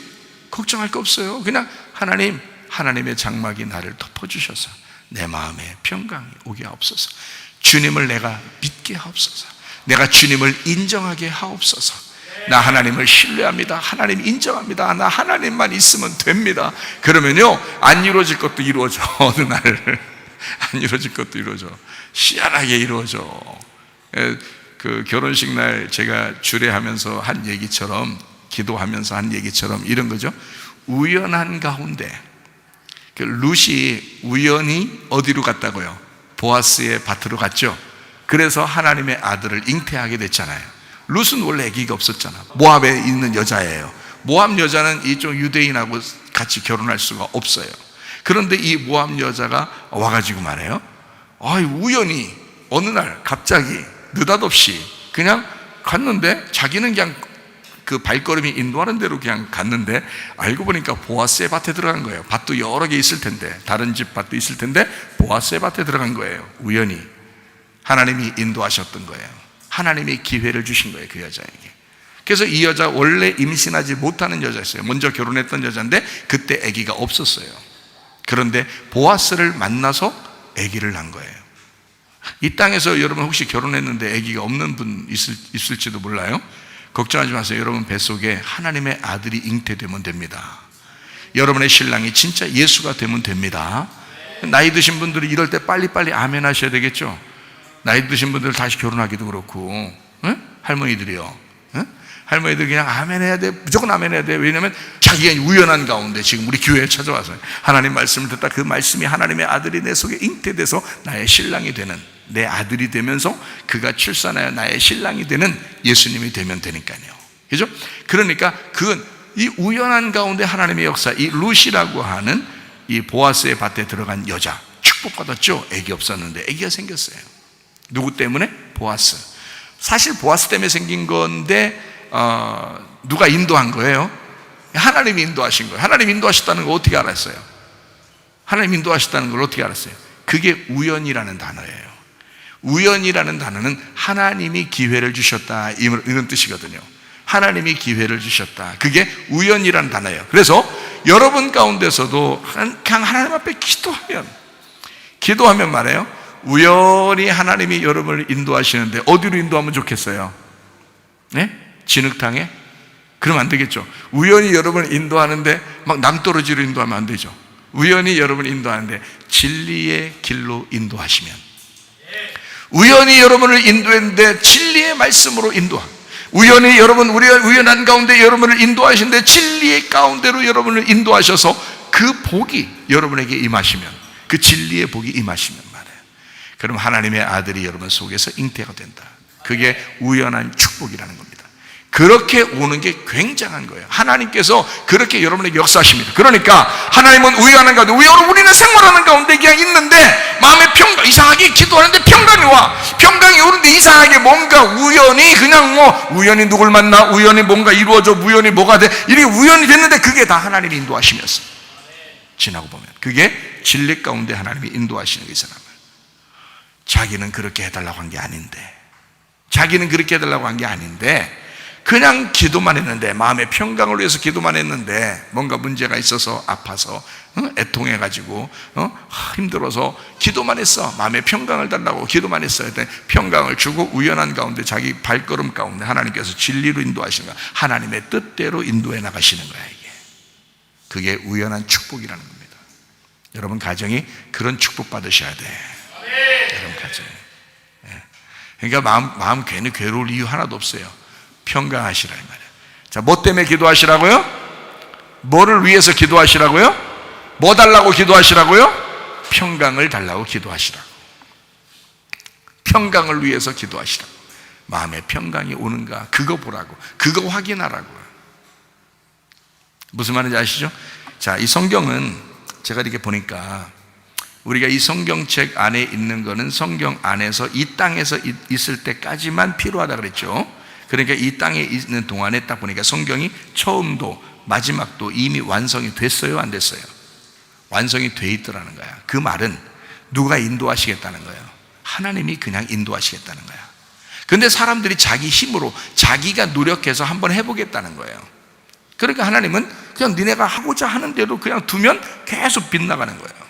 걱정할 거 없어요. 그냥 하나님, 하나님의 장막이 나를 덮어주셔서 내 마음에 평강이 오게 하옵소서. 주님을 내가 믿게 하옵소서. 내가 주님을 인정하게 하옵소서. 나 하나님을 신뢰합니다. 하나님 인정합니다. 나 하나님만 있으면 됩니다. 그러면요, 안 이루어질 것도 이루어져. 어느 날 안 이루어질 것도 이루어져. 희한하게 이루어져. 그 결혼식 날 제가 주례하면서 한 얘기처럼, 기도하면서 한 얘기처럼 이런 거죠. 우연한 가운데 룻이 우연히 어디로 갔다고요? 보아스의 밭으로 갔죠. 그래서 하나님의 아들을 잉태하게 됐잖아요. 룻은 원래 아기가 없었잖아. 모압에 있는 여자예요. 모압 여자는 이쪽 유대인하고 같이 결혼할 수가 없어요. 그런데 이 모압 여자가 와가지고 말해요. 우연히 어느 날 갑자기 느닷없이 그냥 갔는데, 자기는 그냥 그 발걸음이 인도하는 대로 그냥 갔는데 알고 보니까 보아스의 밭에 들어간 거예요. 밭도 여러 개 있을 텐데, 다른 집 밭도 있을 텐데 보아스의 밭에 들어간 거예요. 우연히 하나님이 인도하셨던 거예요. 하나님이 기회를 주신 거예요, 그 여자에게. 그래서 이 여자 원래 임신하지 못하는 여자였어요. 먼저 결혼했던 여자인데 그때 아기가 없었어요. 그런데 보아스를 만나서 아기를 낳은 거예요. 이 땅에서 여러분 혹시 결혼했는데 아기가 없는 분 있을지도 몰라요. 걱정하지 마세요. 여러분 뱃속에 하나님의 아들이 잉태되면 됩니다. 여러분의 신랑이 진짜 예수가 되면 됩니다. 나이 드신 분들이 이럴 때 빨리빨리 아멘 하셔야 되겠죠. 나이 드신 분들 다시 결혼하기도 그렇고, 응? 할머니들이요, 응? 할머니들 그냥 아멘 해야 돼. 무조건 아멘 해야 돼. 왜냐하면 자기가 우연한 가운데 지금 우리 교회에 찾아와서 하나님 말씀을 듣다 그 말씀이 하나님의 아들이 내 속에 잉태돼서 나의 신랑이 되는, 내 아들이 되면서 그가 출산하여 나의 신랑이 되는 예수님이 되면 되니까요. 그죠? 그러니까 그건 이 우연한 가운데 하나님의 역사, 이 룻이라고 하는 이 보아스의 밭에 들어간 여자, 축복받았죠? 애기 없었는데 애기가 생겼어요. 누구 때문에? 보아스. 사실 보아스 때문에 생긴 건데 누가 인도한 거예요? 하나님이 인도하신 거예요. 하나님 인도하셨다는 걸 어떻게 알았어요? 하나님 인도하셨다는 걸 어떻게 알았어요? 그게 우연이라는 단어예요. 우연이라는 단어는 하나님이 기회를 주셨다, 이런 뜻이거든요. 하나님이 기회를 주셨다. 그게 우연이라는 단어예요. 그래서 여러분 가운데서도 그냥 하나님 앞에 기도하면 말해요, 우연히 하나님이 여러분을 인도하시는데 어디로 인도하면 좋겠어요? 네? 진흙탕에? 그러면 안 되겠죠. 우연히 여러분을 인도하는데 막 낭떠러지로 인도하면 안 되죠. 우연히 여러분을 인도하는데 진리의 길로 인도하시면, 우연히 여러분을 인도했는데 진리의 말씀으로 우연히 우리가 우연한 가운데 여러분을 인도하시는데 진리의 가운데로 여러분을 인도하셔서 그 복이 여러분에게 임하시면, 그 진리의 복이 임하시면 말이에요. 그럼 하나님의 아들이 여러분 속에서 잉태가 된다. 그게 우연한 축복이라는 겁니다. 그렇게 오는 게 굉장한 거예요. 하나님께서 그렇게 여러분에게 역사하십니다. 그러니까 하나님은 우연한 가운데, 우리는 생활하는 가운데 그냥 있는데 마음의 평강, 이상하게 기도하는데 평강이 와. 평강이 오는데 이상하게 뭔가 우연히 그냥 우연히 누굴 만나, 우연히 뭔가 이루어져, 우연히 뭐가 돼, 이렇게 우연히 됐는데 그게 다 하나님이 인도하시면서 지나고 보면 그게 진리 가운데 하나님이 인도하시는 게 이 사람을. 자기는 그렇게 해달라고 한 게 아닌데 그냥 기도만 했는데, 마음의 평강을 위해서 기도만 했는데 뭔가 문제가 있어서 아파서 애통해가지고 힘들어서 기도만 했어. 마음의 평강을 달라고 기도만 했어요. 평강을 주고 우연한 가운데 자기 발걸음 가운데 하나님께서 진리로 인도하시는 거야. 하나님의 뜻대로 인도해 나가시는 거야. 그게 우연한 축복이라는 겁니다. 여러분 가정이 그런 축복 받으셔야 돼. 여러분 가정이. 그러니까 마음 괜히 괴로울 이유 하나도 없어요. 평강하시라 이 말이에요. 자, 뭐 때문에 기도하시라고요? 뭐를 위해서 기도하시라고요? 뭐 달라고 기도하시라고요? 평강을 달라고 기도하시라고. 평강을 위해서 기도하시라고. 마음에 평강이 오는가 그거 보라고, 그거 확인하라고. 무슨 말인지 아시죠? 자, 이 성경은 제가 이렇게 보니까 우리가 이 성경책 안에 있는 거는 성경 안에서 이 땅에서 있을 때까지만 필요하다 그랬죠. 그러니까 이 땅에 있는 동안에 딱 보니까 성경이 처음도 마지막도 이미 완성이 됐어요, 안 됐어요? 완성이 돼 있더라는 거야. 그 말은 누가 인도하시겠다는 거예요? 하나님이 그냥 인도하시겠다는 거야. 근데 사람들이 자기 힘으로, 자기가 노력해서 한번 해보겠다는 거예요. 그러니까 하나님은 그냥 니네가 하고자 하는 대로 그냥 두면 계속 빗나가는 거예요.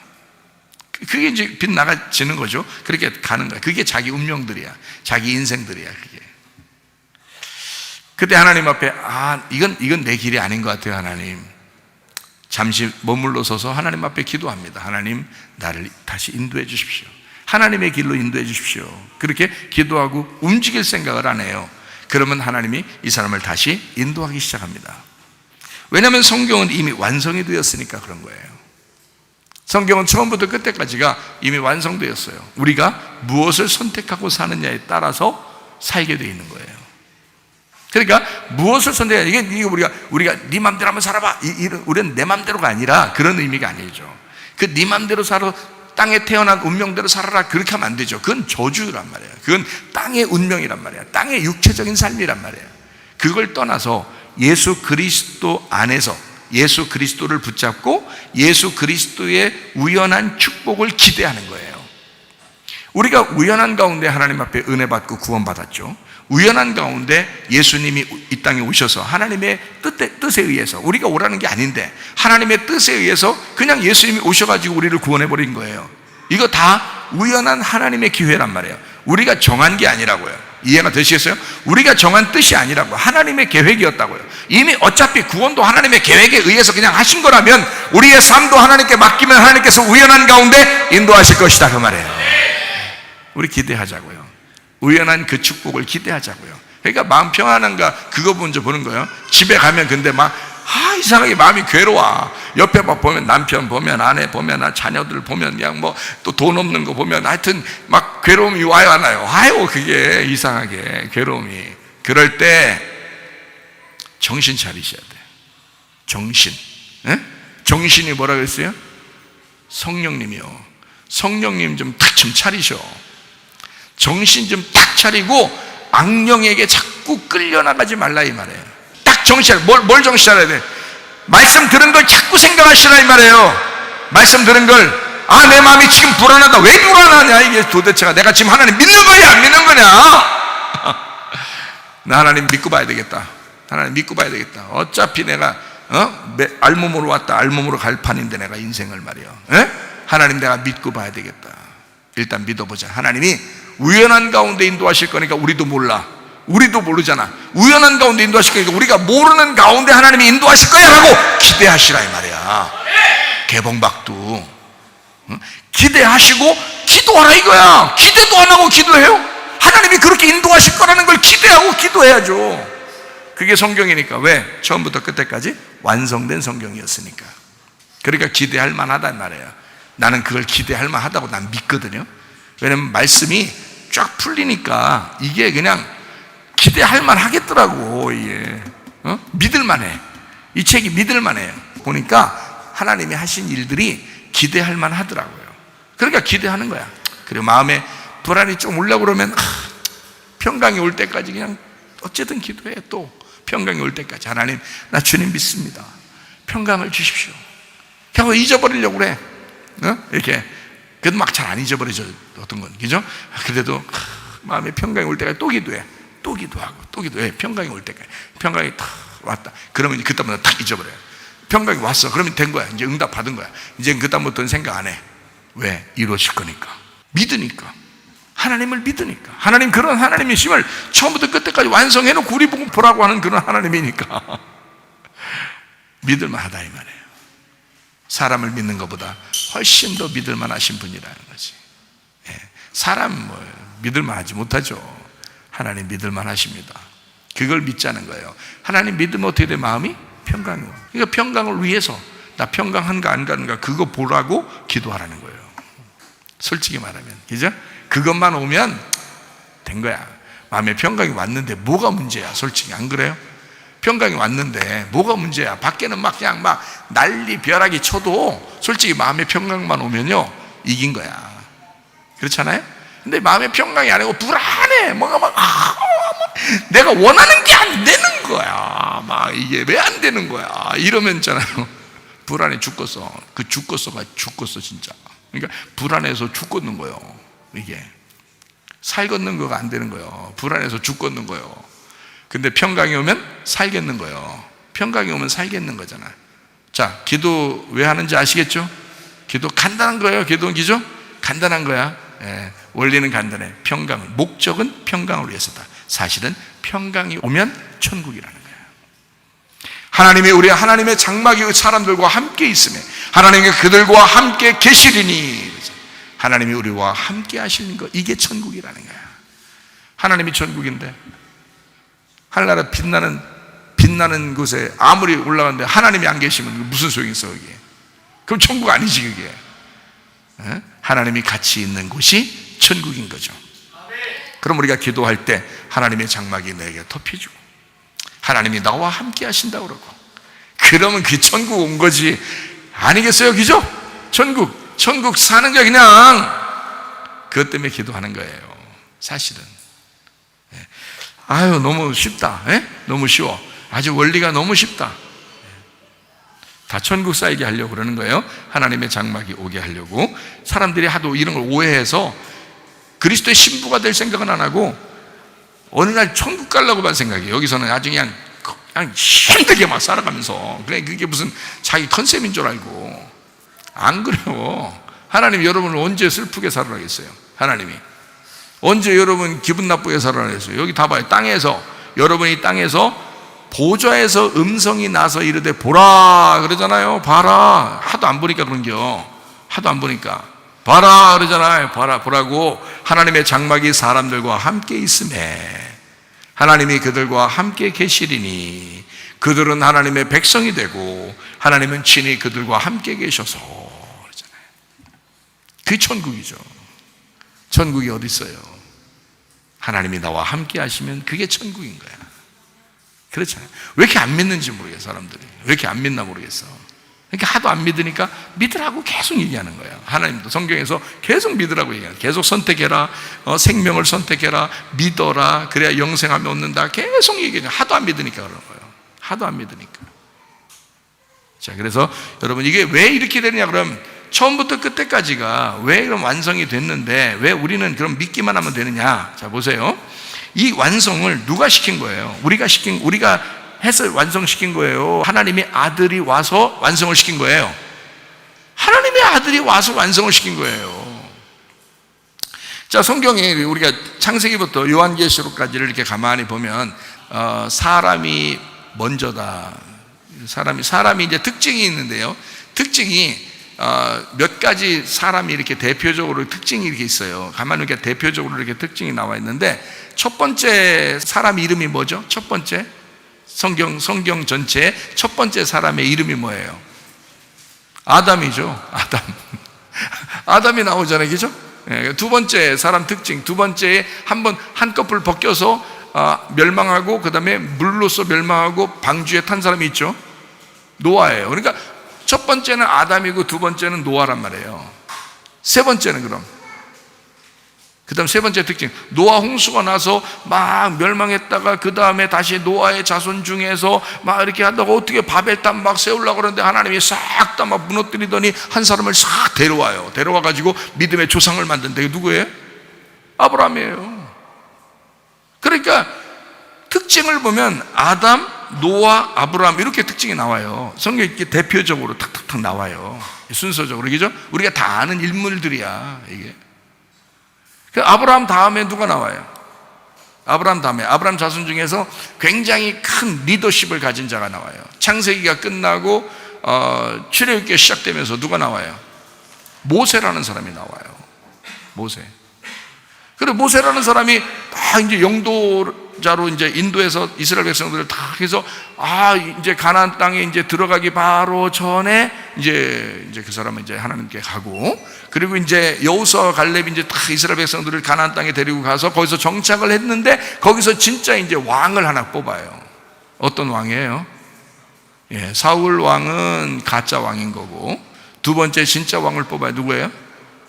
그게 이제 빗나가지는 거죠. 그렇게 가는 거야. 그게 자기 운명들이야. 자기 인생들이야, 그게. 그때 하나님 앞에 이건 내 길이 아닌 것 같아요. 하나님, 잠시 머물러 서서 하나님 앞에 기도합니다. 하나님, 나를 다시 인도해 주십시오. 하나님의 길로 인도해 주십시오. 그렇게 기도하고 움직일 생각을 안 해요. 그러면 하나님이 이 사람을 다시 인도하기 시작합니다. 왜냐하면 성경은 이미 완성이 되었으니까 그런 거예요. 성경은 처음부터 끝까지가 이미 완성되었어요. 우리가 무엇을 선택하고 사느냐에 따라서 살게 되어 있는 거예요. 그러니까 무엇을 선택해야, 이게 우리가 네 맘대로 한번 살아봐, 우리는 내 맘대로가 아니라 그런 의미가 아니죠. 그 네 맘대로 살아, 땅에 태어난 운명대로 살아라, 그렇게 하면 안 되죠. 그건 저주란 말이에요. 그건 땅의 운명이란 말이에요. 땅의 육체적인 삶이란 말이에요. 그걸 떠나서 예수 그리스도 안에서 예수 그리스도를 붙잡고 예수 그리스도의 우연한 축복을 기대하는 거예요. 우리가 우연한 가운데 하나님 앞에 은혜 받고 구원 받았죠. 우연한 가운데 예수님이 이 땅에 오셔서 하나님의 뜻에 의해서, 우리가 오라는 게 아닌데 하나님의 뜻에 의해서 그냥 예수님이 오셔가지고 우리를 구원해버린 거예요. 이거 다 우연한 하나님의 기회란 말이에요. 우리가 정한 게 아니라고요. 이해가 되시겠어요? 우리가 정한 뜻이 아니라고, 하나님의 계획이었다고요. 이미 어차피 구원도 하나님의 계획에 의해서 그냥 하신 거라면 우리의 삶도 하나님께 맡기면 하나님께서 우연한 가운데 인도하실 것이다, 그 말이에요. 우리 기대하자고요. 우연한 그 축복을 기대하자고요. 그러니까 마음 평안한가 그거 먼저 보는 거예요. 집에 가면 근데 막 이상하게 마음이 괴로워. 옆에 막 보면 남편 보면 아내 보면 자녀들 보면 그냥 뭐 또 돈 없는 거 보면 하여튼 막 괴로움이 와요 안 와요? 와요. 그게 이상하게 괴로움이. 그럴 때 정신 차리셔야 돼요. 정신. 정신이 뭐라 그랬어요? 성령님이요. 성령님 좀 탁 좀 차리셔. 정신 좀 탁 차리고 악령에게 자꾸 끌려나가지 말라 이 말이에요. 딱 정신 차려. 뭘 정신 차려야 돼? 말씀 들은 걸 자꾸 생각하시라 이 말이에요. 말씀 들은 걸 내 마음이 지금 불안하다. 왜 불안하냐 이게 도대체가. 내가 지금 하나님 믿는 거냐 안 믿는 거냐. 나 하나님 믿고 봐야 되겠다. 하나님 믿고 봐야 되겠다. 어차피 내가 알몸으로 왔다 알몸으로 갈 판인데 내가 인생을 말이야. 하나님 내가 믿고 봐야 되겠다. 일단 믿어보자. 하나님이 우연한 가운데 인도하실 거니까 우리도 몰라. 우리도 모르잖아. 우연한 가운데 인도하실 거니까 우리가 모르는 가운데 하나님이 인도하실 거야 라고 기대하시라 이 말이야. 개봉박도 기대하시고 기도하라 이거야. 기대도 안 하고 기도해요? 하나님이 그렇게 인도하실 거라는 걸 기대하고 기도해야죠. 그게 성경이니까. 왜? 처음부터 끝까지 완성된 성경이었으니까. 그러니까 기대할 만하단 말이에요. 나는 그걸 기대할 만하다고 난 믿거든요. 왜냐면 말씀이 쫙 풀리니까 이게 그냥 기대할 만하겠더라고. 이게 믿을 만해. 이 책이 믿을 만해요. 보니까 하나님이 하신 일들이 기대할 만하더라고요. 그러니까 기대하는 거야. 그리고 마음에 불안이 좀 올라오고 그러면 평강이 올 때까지 그냥 어쨌든 기도해. 또 평강이 올 때까지 하나님 나 주님 믿습니다. 평강을 주십시오. 그냥 잊어버리려고 그래. 이렇게. 그래도 막 잘 안 잊어버려져 어떤 건. 그죠? 그래도 마음에 평강이 올 때까지 또 기도해. 또 기도하고 또 기도해. 평강이 올 때까지. 평강이 탁 왔다. 그러면 그다음부터 탁 잊어버려요. 평강이 왔어. 그러면 된 거야. 이제 응답 받은 거야. 이제 그다음부터는 생각 안 해. 왜? 이루어질 거니까. 믿으니까. 하나님을 믿으니까. 하나님 그런 하나님이심을 처음부터 끝까지 완성해놓고 우리 보고 보라고 하는 그런 하나님이니까 믿을만하다 이 말이에요. 사람을 믿는 것보다 훨씬 더 믿을만하신 분이라는 거지. 사람 믿을만하지 못하죠. 하나님 믿을만하십니다. 그걸 믿자는 거예요. 하나님 믿으면 어떻게 돼? 마음이 평강이 와. 그러니까 평강을 위해서 나 평강한가 안 가는가 그거 보라고 기도하라는 거예요. 솔직히 말하면. 그죠? 그것만 오면 된 거야. 마음에 평강이 왔는데 뭐가 문제야? 솔직히 안 그래요? 평강이 왔는데 뭐가 문제야? 밖에는 막 그냥 막 난리 벼락이 쳐도 솔직히 마음의 평강만 오면요 이긴 거야. 그렇잖아요? 근데 마음의 평강이 아니고 불안해. 뭔가 막 내가 원하는 게 안 되는 거야. 막 이게 왜 안 되는 거야? 이러면 있잖아요. 불안해 죽겠어. 그 죽겠어가 죽겠어 진짜. 그러니까 불안해서 죽겠는 거예요. 이게 살겠는 거가 안 되는 거예요. 불안해서 죽겠는 거예요. 근데 평강이 오면 살겠는 거예요. 평강이 오면 살겠는 거잖아. 자, 기도 왜 하는지 아시겠죠? 기도 간단한 거예요. 기도는 기죠? 간단한 거야. 원리는 간단해. 평강을, 목적은 평강을 위해서다. 사실은 평강이 오면 천국이라는 거예요. 하나님이 우리 하나님의 장막이 사람들과 함께 있음에 하나님이 그들과 함께 계시리니 하나님이 우리와 함께 하시는 것, 이게 천국이라는 거야. 하나님이 천국인데 하늘나라 빛나는 곳에 아무리 올라가는데 하나님이 안 계시면 무슨 소용이 있어 그게? 그럼 천국 아니지 그게. 하나님이 같이 있는 곳이 천국인 거죠. 그럼 우리가 기도할 때 하나님의 장막이 너에게 덮여주고 하나님이 나와 함께 하신다고 그러고 그러면 그 천국 온 거지 아니겠어요? 그죠? 천국 사는 게 그냥 그것 때문에 기도하는 거예요. 사실은. 아유 너무 쉽다. 너무 쉬워. 아주 원리가 너무 쉽다. 다 천국 쌓이게 하려고 그러는 거예요. 하나님의 장막이 오게 하려고. 사람들이 하도 이런 걸 오해해서 그리스도의 신부가 될 생각은 안 하고 어느 날 천국 가려고만 생각해요. 여기서는 아주 그냥 힘들게 막 살아가면서 그래 그게 무슨 자기 컨셉인 줄 알고. 안 그래요. 하나님 여러분을 언제 슬프게 살아라 했어요? 하나님이 언제 여러분 기분 나쁘게 살아라 했어요? 여기 다 봐요. 땅에서 여러분이 땅에서 보좌에서 음성이 나서 이르되 보라 그러잖아요. 봐라. 하도 안 보니까 그런겨. 하도 안 보니까 봐라 그러잖아요. 봐라 보라고. 하나님의 장막이 사람들과 함께 있음에 하나님이 그들과 함께 계시리니 그들은 하나님의 백성이 되고 하나님은 친히 그들과 함께 계셔서. 그러잖아요. 그게 천국이죠. 천국이 어디 있어요? 하나님이 나와 함께 하시면 그게 천국인 거야. 그렇잖아요. 왜 이렇게 안 믿는지 모르겠어, 사람들이. 왜 이렇게 안 믿나 모르겠어. 그러니까 하도 안 믿으니까 믿으라고 계속 얘기하는 거예요. 하나님도 성경에서 계속 믿으라고 얘기해요. 계속 선택해라, 생명을 선택해라, 믿어라, 그래야 영생하며 얻는다. 계속 얘기해요. 하도 안 믿으니까 그런 거예요. 하도 안 믿으니까. 자, 그래서 여러분 이게 왜 이렇게 되느냐 그러면 처음부터 끝까지가 왜 그럼 완성이 됐는데 왜 우리는 그럼 믿기만 하면 되느냐? 자, 보세요. 이 완성을 누가 시킨 거예요? 우리가 해서 완성시킨 거예요? 하나님의 아들이 와서 완성을 시킨 거예요? 하나님의 아들이 와서 완성을 시킨 거예요. 자, 성경에 우리가 창세기부터 요한계시록까지를 이렇게 가만히 보면 사람이 먼저다. 사람이 이제 특징이 있는데요. 특징이 몇 가지 사람이 이렇게 대표적으로 특징이 이렇게 있어요. 가만히 이렇게 대표적으로 이렇게 특징이 나와 있는데 첫 번째 사람 이름이 뭐죠? 첫 번째 성경 전체에 첫 번째 사람의 이름이 뭐예요? 아담이죠. 아담이 나오잖아요, 그죠? 두 번째 사람 특징, 두 번째에 한꺼풀 벗겨서 멸망하고 그 다음에 물로서 멸망하고 방주에 탄 사람이 있죠. 노아예요. 그러니까 첫 번째는 아담이고 두 번째는 노아란 말이에요. 세 번째는 그럼 그 다음 세 번째 특징, 노아 홍수가 나서 막 멸망했다가 그 다음에 다시 노아의 자손 중에서 막 이렇게 하다가 어떻게 바벨탑 막 세우려고 그러는데 하나님이 싹 다 막 무너뜨리더니 한 사람을 싹 데려와요. 데려와가지고 믿음의 조상을 만든다. 이게 누구예요? 아브라함이에요. 그러니까 특징을 보면 아담, 노아, 아브라함 이렇게 특징이 나와요. 성경에 이렇게 대표적으로 탁탁탁 나와요. 순서적으로, 그죠? 우리가 다 아는 인물들이야, 이게. 아브라함 다음에 누가 나와요? 아브라함 다음에 아브라함 자손 중에서 굉장히 큰 리더십을 가진 자가 나와요. 창세기가 끝나고 출애굽기가 시작되면서 누가 나와요? 모세라는 사람이 나와요. 모세. 그리고 모세라는 사람이 다 이제 영도자로 이제 인도에서 이스라엘 백성들을 다 해서 이제 가나안 땅에 이제 들어가기 바로 전에 이제 그 사람은 이제 하나님께 가고, 그리고 이제 여호수아와 갈렙이 이제 다 이스라엘 백성들을 가나안 땅에 데리고 가서 거기서 정착을 했는데 거기서 진짜 이제 왕을 하나 뽑아요. 어떤 왕이에요? 예, 사울 왕은 가짜 왕인 거고 두 번째 진짜 왕을 뽑아요. 누구예요?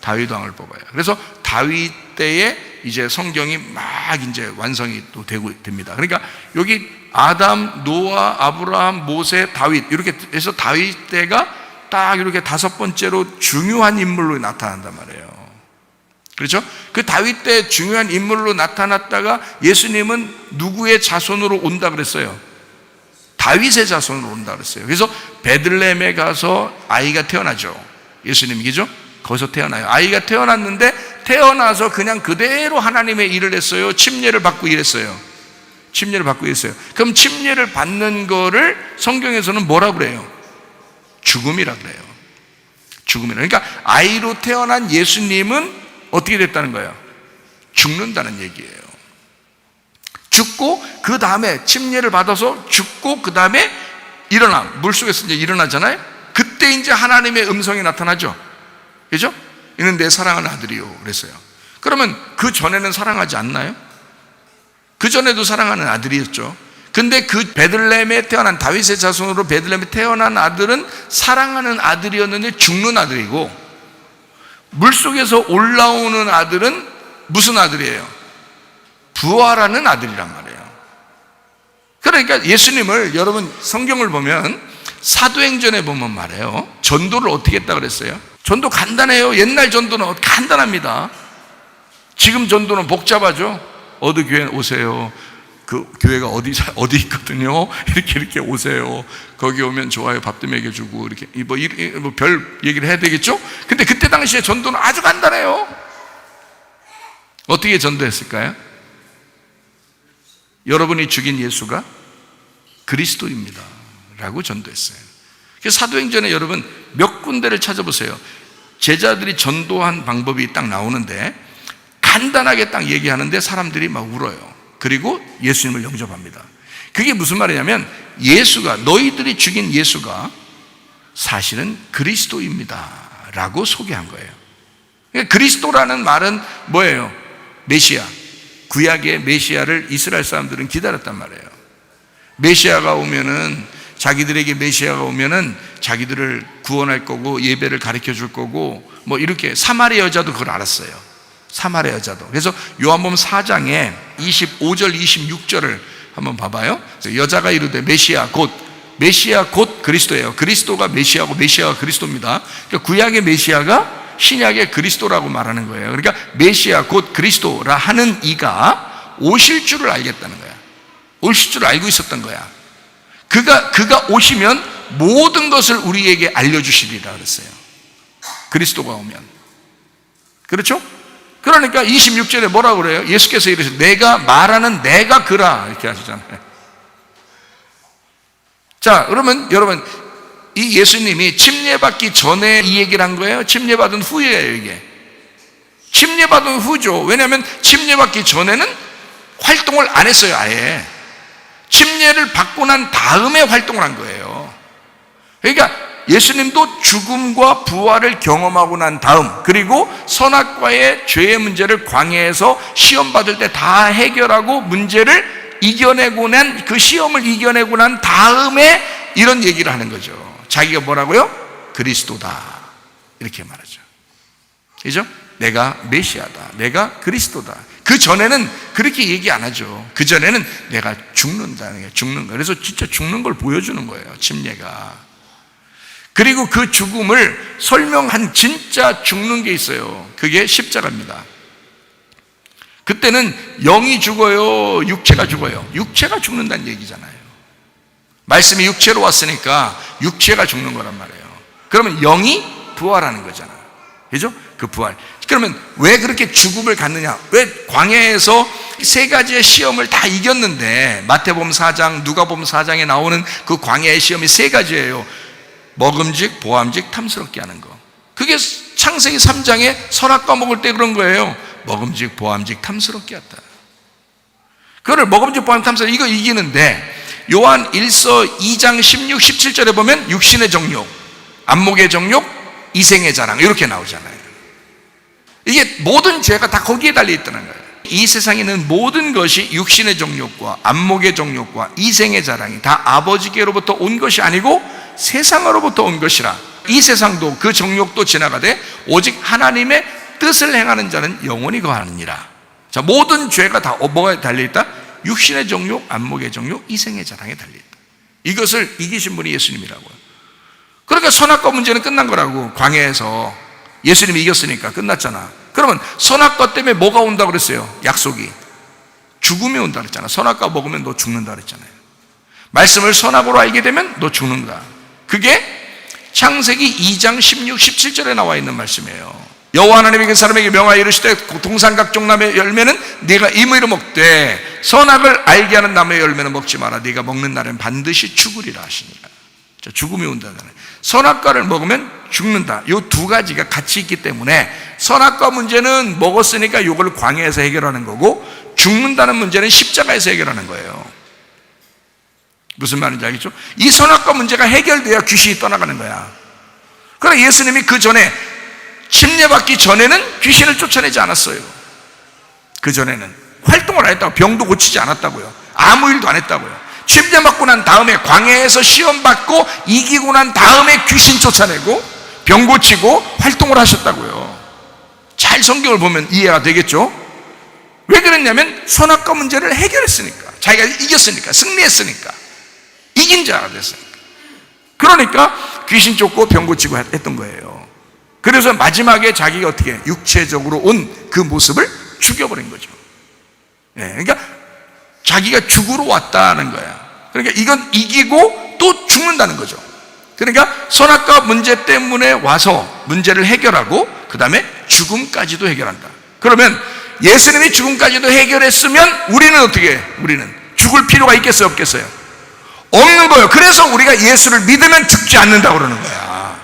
다윗 왕을 뽑아요. 그래서 다윗 때에 이제 성경이 막 이제 완성이 또 됩니다. 그러니까 여기 아담, 노아, 아브라함, 모세, 다윗 이렇게 해서 다윗 때가 딱 이렇게 다섯 번째로 중요한 인물로 나타난단 말이에요. 그렇죠? 그 다윗 때 중요한 인물로 나타났다가 예수님은 누구의 자손으로 온다 그랬어요? 다윗의 자손으로 온다 그랬어요. 그래서 베들레헴에 가서 아이가 태어나죠. 예수님이죠? 거기서 태어나요. 아이가 태어났는데 태어나서 그냥 그대로 하나님의 일을 했어요? 침례를 받고 일했어요? 침례를 받고 일했어요. 그럼 침례를 받는 거를 성경에서는 뭐라 그래요? 죽음이라 그래요. 죽음이라. 그러니까 아이로 태어난 예수님은 어떻게 됐다는 거예요? 죽는다는 얘기예요. 죽고 그 다음에 침례를 받아서 죽고 그 다음에 일어나, 물속에서 이제 일어나잖아요. 그때 이제 하나님의 음성이 나타나죠. 그죠? 이는 내 사랑하는 아들이요 그랬어요. 그러면 그 전에는 사랑하지 않나요? 그 전에도 사랑하는 아들이었죠. 근데 그 베들레헴에 태어난 다윗의 자손으로 베들레헴에 태어난 아들은 사랑하는 아들이었는데 죽는 아들이고, 물속에서 올라오는 아들은 무슨 아들이에요? 부활하는 아들이란 말이에요. 그러니까 예수님을, 여러분 성경을 보면 사도행전에 보면 말이에요, 전도를 어떻게 했다 그랬어요? 전도 간단해요. 옛날 전도는 간단합니다. 지금 전도는 복잡하죠. 어디 교회 오세요. 그 교회가 어디 있거든요. 이렇게 오세요. 거기 오면 좋아요. 밥도 먹여주고 이렇게 뭐 별 얘기를 해야 되겠죠. 근데 그때 당시에 전도는 아주 간단해요. 어떻게 전도했을까요? 여러분이 죽인 예수가 그리스도입니다 라고 전도했어요. 그래서 사도행전에 여러분 몇 군데를 찾아보세요. 제자들이 전도한 방법이 딱 나오는데 간단하게 딱 얘기하는데 사람들이 막 울어요. 그리고 예수님을 영접합니다. 그게 무슨 말이냐면 예수가, 너희들이 죽인 예수가 사실은 그리스도입니다 라고 소개한 거예요. 그러니까 그리스도라는 말은 뭐예요? 메시아, 구약의 메시아를 이스라엘 사람들은 기다렸단 말이에요. 메시아가 오면은, 자기들에게 메시아가 오면은 자기들을 구원할 거고 예배를 가르쳐 줄 거고 뭐 이렇게. 사마리 여자도 그걸 알았어요. 사마리 여자도. 그래서 요한복음 4장에 25절 26절을 한번 봐봐요. 여자가 이르되 메시아 곧 그리스도예요. 그리스도가 메시아고 메시아가 그리스도입니다. 그러니까 구약의 메시아가 신약의 그리스도라고 말하는 거예요. 그러니까 메시아 곧 그리스도라 하는 이가 오실 줄을 알겠다는 거야. 오실 줄을 알고 있었던 거야. 그가 오시면 모든 것을 우리에게 알려주시리라 그랬어요. 그리스도가 오면. 그렇죠? 그러니까 26절에 뭐라고 그래요? 예수께서 이르시되 내가 말하는 내가 그라 이렇게 하시잖아요. 자, 그러면 여러분, 이 예수님이 침례받기 전에 이 얘기를 한 거예요? 침례받은 후예요 이게? 침례받은 후죠. 왜냐하면 침례받기 전에는 활동을 안 했어요. 아예 침례를 받고 난 다음에 활동을 한 거예요. 그러니까 예수님도 죽음과 부활을 경험하고 난 다음, 그리고 선악과의 죄의 문제를 광야에서 시험 받을 때 다 해결하고 문제를 이겨내고 난, 그 시험을 이겨내고 난 다음에 이런 얘기를 하는 거죠. 자기가 뭐라고요? 그리스도다 이렇게 말하죠. 그죠? 내가 메시아다, 내가 그리스도다. 그 전에는 그렇게 얘기 안 하죠. 그 전에는 내가 죽는다는 게, 죽는 거. 그래서 진짜 죽는 걸 보여주는 거예요, 침례가. 그리고 그 죽음을 설명한 진짜 죽는 게 있어요. 그게 십자가입니다. 그때는 영이 죽어요, 육체가 죽어요? 육체가 죽는다는 얘기잖아요. 말씀이 육체로 왔으니까 육체가 죽는 거란 말이에요. 그러면 영이 부활하는 거잖아요. 그죠? 그 부활. 그러면 왜 그렇게 죽음을 갖느냐? 왜 광야에서 세 가지의 시험을 다 이겼는데, 마태복음 4장, 누가복음 4장에 나오는 그 광야의 시험이 세 가지예요. 먹음직, 보암직, 탐스럽게 하는 거. 그게 창세기 3장에 선악과 먹을 때 그런 거예요. 먹음직, 보암직, 탐스럽게 했다. 그거를 먹음직, 보암직, 탐스럽게, 이거 이기는데, 요한 1서 2장 16, 17절에 보면 육신의 정욕, 안목의 정욕, 이생의 자랑 이렇게 나오잖아요. 이게 모든 죄가 다 거기에 달려 있다는 거예요. 이 세상에 있는 모든 것이 육신의 정욕과 안목의 정욕과 이생의 자랑이 다 아버지께로부터 온 것이 아니고 세상으로부터 온 것이라. 이 세상도 그 정욕도 지나가되 오직 하나님의 뜻을 행하는 자는 영원히 거하느니라. 자, 모든 죄가 다 뭐가 달려있다? 육신의 정욕, 안목의 정욕, 이생의 자랑에 달려있다. 이것을 이기신 분이 예수님이라고요. 그러니까 선악과 문제는 끝난 거라고. 광야에서 예수님이 이겼으니까 끝났잖아. 그러면 선악과 때문에 뭐가 온다고 그랬어요? 약속이 죽음이 온다 그랬잖아. 선악과 먹으면 너 죽는다 그랬잖아요. 말씀을 선악으로 알게 되면 너 죽는다. 그게 창세기 2장 16, 17절에 나와 있는 말씀이에요. 여호와 하나님이 그 사람에게 명하여 이르시되 동산각종 나무의 열매는 네가 임의로 먹되 선악을 알게 하는 나무의 열매는 먹지 마라. 네가 먹는 날엔 반드시 죽으리라 하시니라. 자, 죽음이 온다잖아요. 선악과를 먹으면 죽는다. 이 두 가지가 같이 있기 때문에 선악과 문제는 먹었으니까 이걸 광야에서 해결하는 거고, 죽는다는 문제는 십자가에서 해결하는 거예요. 무슨 말인지 알겠죠? 이 선악과 문제가 해결돼야 귀신이 떠나가는 거야. 그러나 예수님이 그 전에 침례받기 전에는 귀신을 쫓아내지 않았어요. 그 전에는 활동을 안 했다고. 병도 고치지 않았다고요. 아무 일도 안 했다고요. 침례받고 난 다음에 광야에서 시험받고 이기고 난 다음에 귀신 쫓아내고 병 고치고 활동을 하셨다고요. 잘 성경을 보면 이해가 되겠죠? 왜 그랬냐면 선악과 문제를 해결했으니까. 자기가 이겼으니까, 승리했으니까, 이긴 자가 됐으니까. 그러니까 귀신 쫓고 병 고치고 했던 거예요. 그래서 마지막에 자기가 어떻게 육체적으로 온 그 모습을 죽여버린 거죠. 그러니까 자기가 죽으러 왔다는 거야. 그러니까 이건 이기고 또 죽는다는 거죠. 그러니까 선악과 문제 때문에 와서 문제를 해결하고 그 다음에 죽음까지도 해결한다. 그러면 예수님이 죽음까지도 해결했으면 우리는 어떻게 해? 우리는 죽을 필요가 있겠어요, 없겠어요? 없는 거예요. 그래서 우리가 예수를 믿으면 죽지 않는다고 그러는 거야.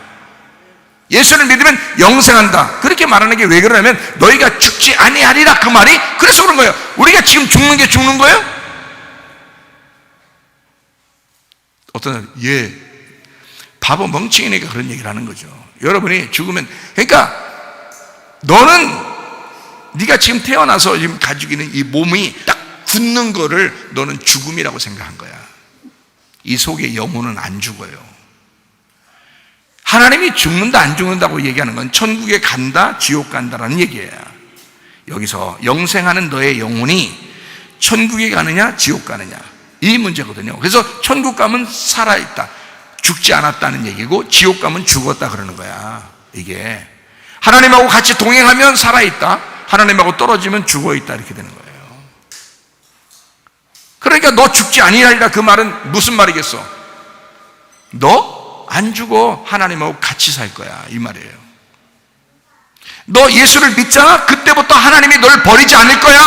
예수를 믿으면 영생한다. 그렇게 말하는 게 왜 그러냐면 너희가 죽지 아니하리라 그 말이 그래서 그런 거예요. 우리가 지금 죽는 게 죽는 거예요? 어떤 사람 바보 멍청이니까 그런 얘기를 하는 거죠. 여러분이 죽으면 그러니까 너는 네가 지금 태어나서 지금 가지고 있는 이 몸이 딱 굳는 거를 너는 죽음이라고 생각한 거야. 이 속에 영혼은 안 죽어요. 하나님이 죽는다 안 죽는다고 얘기하는 건 천국에 간다 지옥 간다라는 얘기예요. 여기서 영생하는 너의 영혼이 천국에 가느냐 지옥 가느냐 이 문제거든요. 그래서 천국 가면 살아있다 죽지 않았다는 얘기고 지옥 가면 죽었다 그러는 거야. 이게 하나님하고 같이 동행하면 살아있다, 하나님하고 떨어지면 죽어있다 이렇게 되는 거예요. 그러니까 너 죽지 아니하리라 그 말은 무슨 말이겠어? 너 안 죽어 하나님하고 같이 살 거야 이 말이에요. 너 예수를 믿잖아? 그때부터 하나님이 너를 버리지 않을 거야.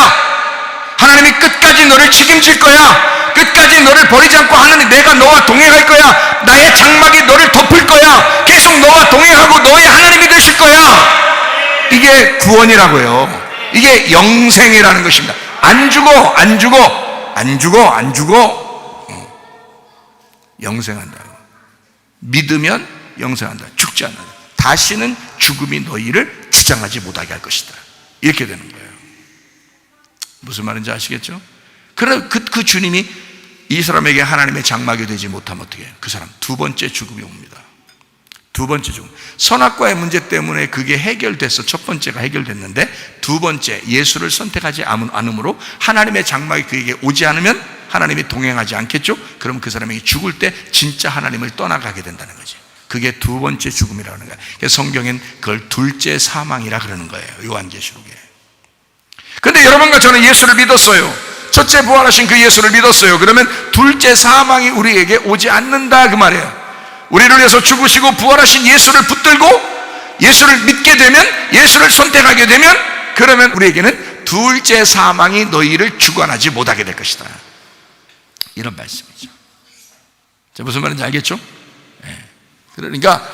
하나님이 끝까지 너를 책임질 거야. 끝까지 너를 버리지 않고 하나님 내가 너와 동행할 거야. 나의 장막이 너를 덮을 거야. 계속 너와 동행하고 너의 하나님이 되실 거야. 이게 구원이라고요. 이게 영생이라는 것입니다. 안 죽어 영생한다. 믿으면 영생한다. 죽지 않는다. 다시는 죽음이 너희를 주장하지 못하게 할 것이다. 이렇게 되는 거예요. 무슨 말인지 아시겠죠? 그래 그 주님이 이 사람에게 하나님의 장막이 되지 못하면 어떻게 해요? 그 사람 두 번째 죽음이 옵니다. 두 번째 죽음. 선악과의 문제 때문에 그게 해결됐어. 첫 번째가 해결됐는데 두 번째 예수를 선택하지 않음으로 하나님의 장막이 그에게 오지 않으면 하나님이 동행하지 않겠죠? 그럼 그 사람에게 죽을 때 진짜 하나님을 떠나가게 된다는 거지. 그게 두 번째 죽음이라고 하는 거예요. 그래서 성경엔 그걸 둘째 사망이라 그러는 거예요. 요한계시록에. 근데 여러분과 저는 예수를 믿었어요. 첫째 부활하신 그 예수를 믿었어요. 그러면 둘째 사망이 우리에게 오지 않는다 그 말이에요. 우리를 위해서 죽으시고 부활하신 예수를 붙들고 예수를 믿게 되면, 예수를 선택하게 되면, 그러면 우리에게는 둘째 사망이 너희를 주관하지 못하게 될 것이다. 이런 말씀이죠. 자, 무슨 말인지 알겠죠? 네. 그러니까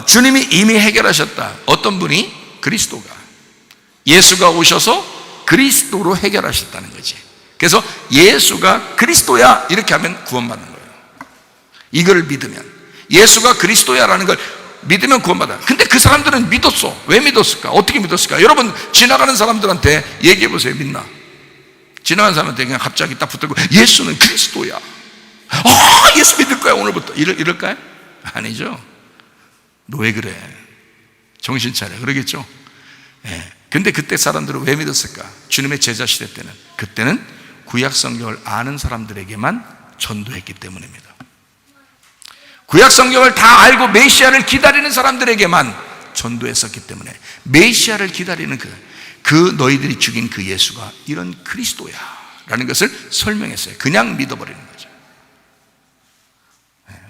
주님이 이미 해결하셨다. 어떤 분이? 그리스도가. 예수가 오셔서 그리스도로 해결하셨다는 거지. 그래서 예수가 그리스도야 이렇게 하면 구원받는 거예요. 이걸 믿으면, 예수가 그리스도야라는 걸 믿으면 구원받아요. 근데 그 사람들은 믿었어. 왜 믿었을까? 어떻게 믿었을까? 여러분 지나가는 사람들한테 얘기해 보세요. 믿나? 지나가는 사람한테 그냥 갑자기 딱 붙들고 예수는 그리스도야, 예수 믿을 거야 오늘부터 이럴까요? 아니죠. 너 왜 그래? 정신 차려. 그러겠죠. 예. 근데 그때 사람들은 왜 믿었을까? 주님의 제자 시대 때는, 그때는 구약 성경을 아는 사람들에게만 전도했기 때문입니다. 구약 성경을 다 알고 메시아를 기다리는 사람들에게만 전도했었기 때문에, 메시아를 기다리는 그 너희들이 죽인 그 예수가 이런 그리스도야 라는 것을 설명했어요. 그냥 믿어버리는 거죠.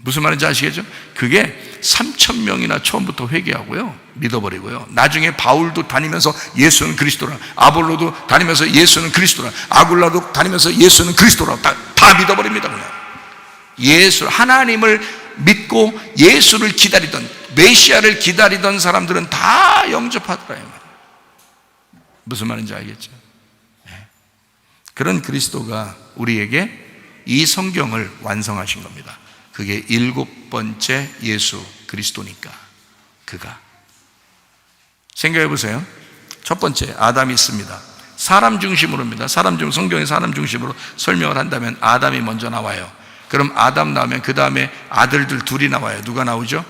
무슨 말인지 아시겠죠? 그게 3,000명이나 처음부터 회개하고요, 믿어버리고요, 나중에 바울도 다니면서 예수는 그리스도라, 아볼로도 다니면서 예수는 그리스도라, 아굴라도 다니면서 예수는 그리스도라, 다 믿어버립니다. 그냥 예수, 하나님을 믿고 예수를 기다리던, 메시아를 기다리던 사람들은 다 영접하더라. 무슨 말인지 알겠죠? 네. 그런 그리스도가 우리에게 이 성경을 완성하신 겁니다. 그게 7번째 예수 그리스도니까. 그가, 생각해 보세요. 첫 번째 아담이 있습니다. 사람 중심으로입니다. 성경의 사람 중심으로 설명을 한다면 아담이 먼저 나와요. 그럼 아담 나오면 그 다음에 아들들 둘이 나와요. 누가 나오죠?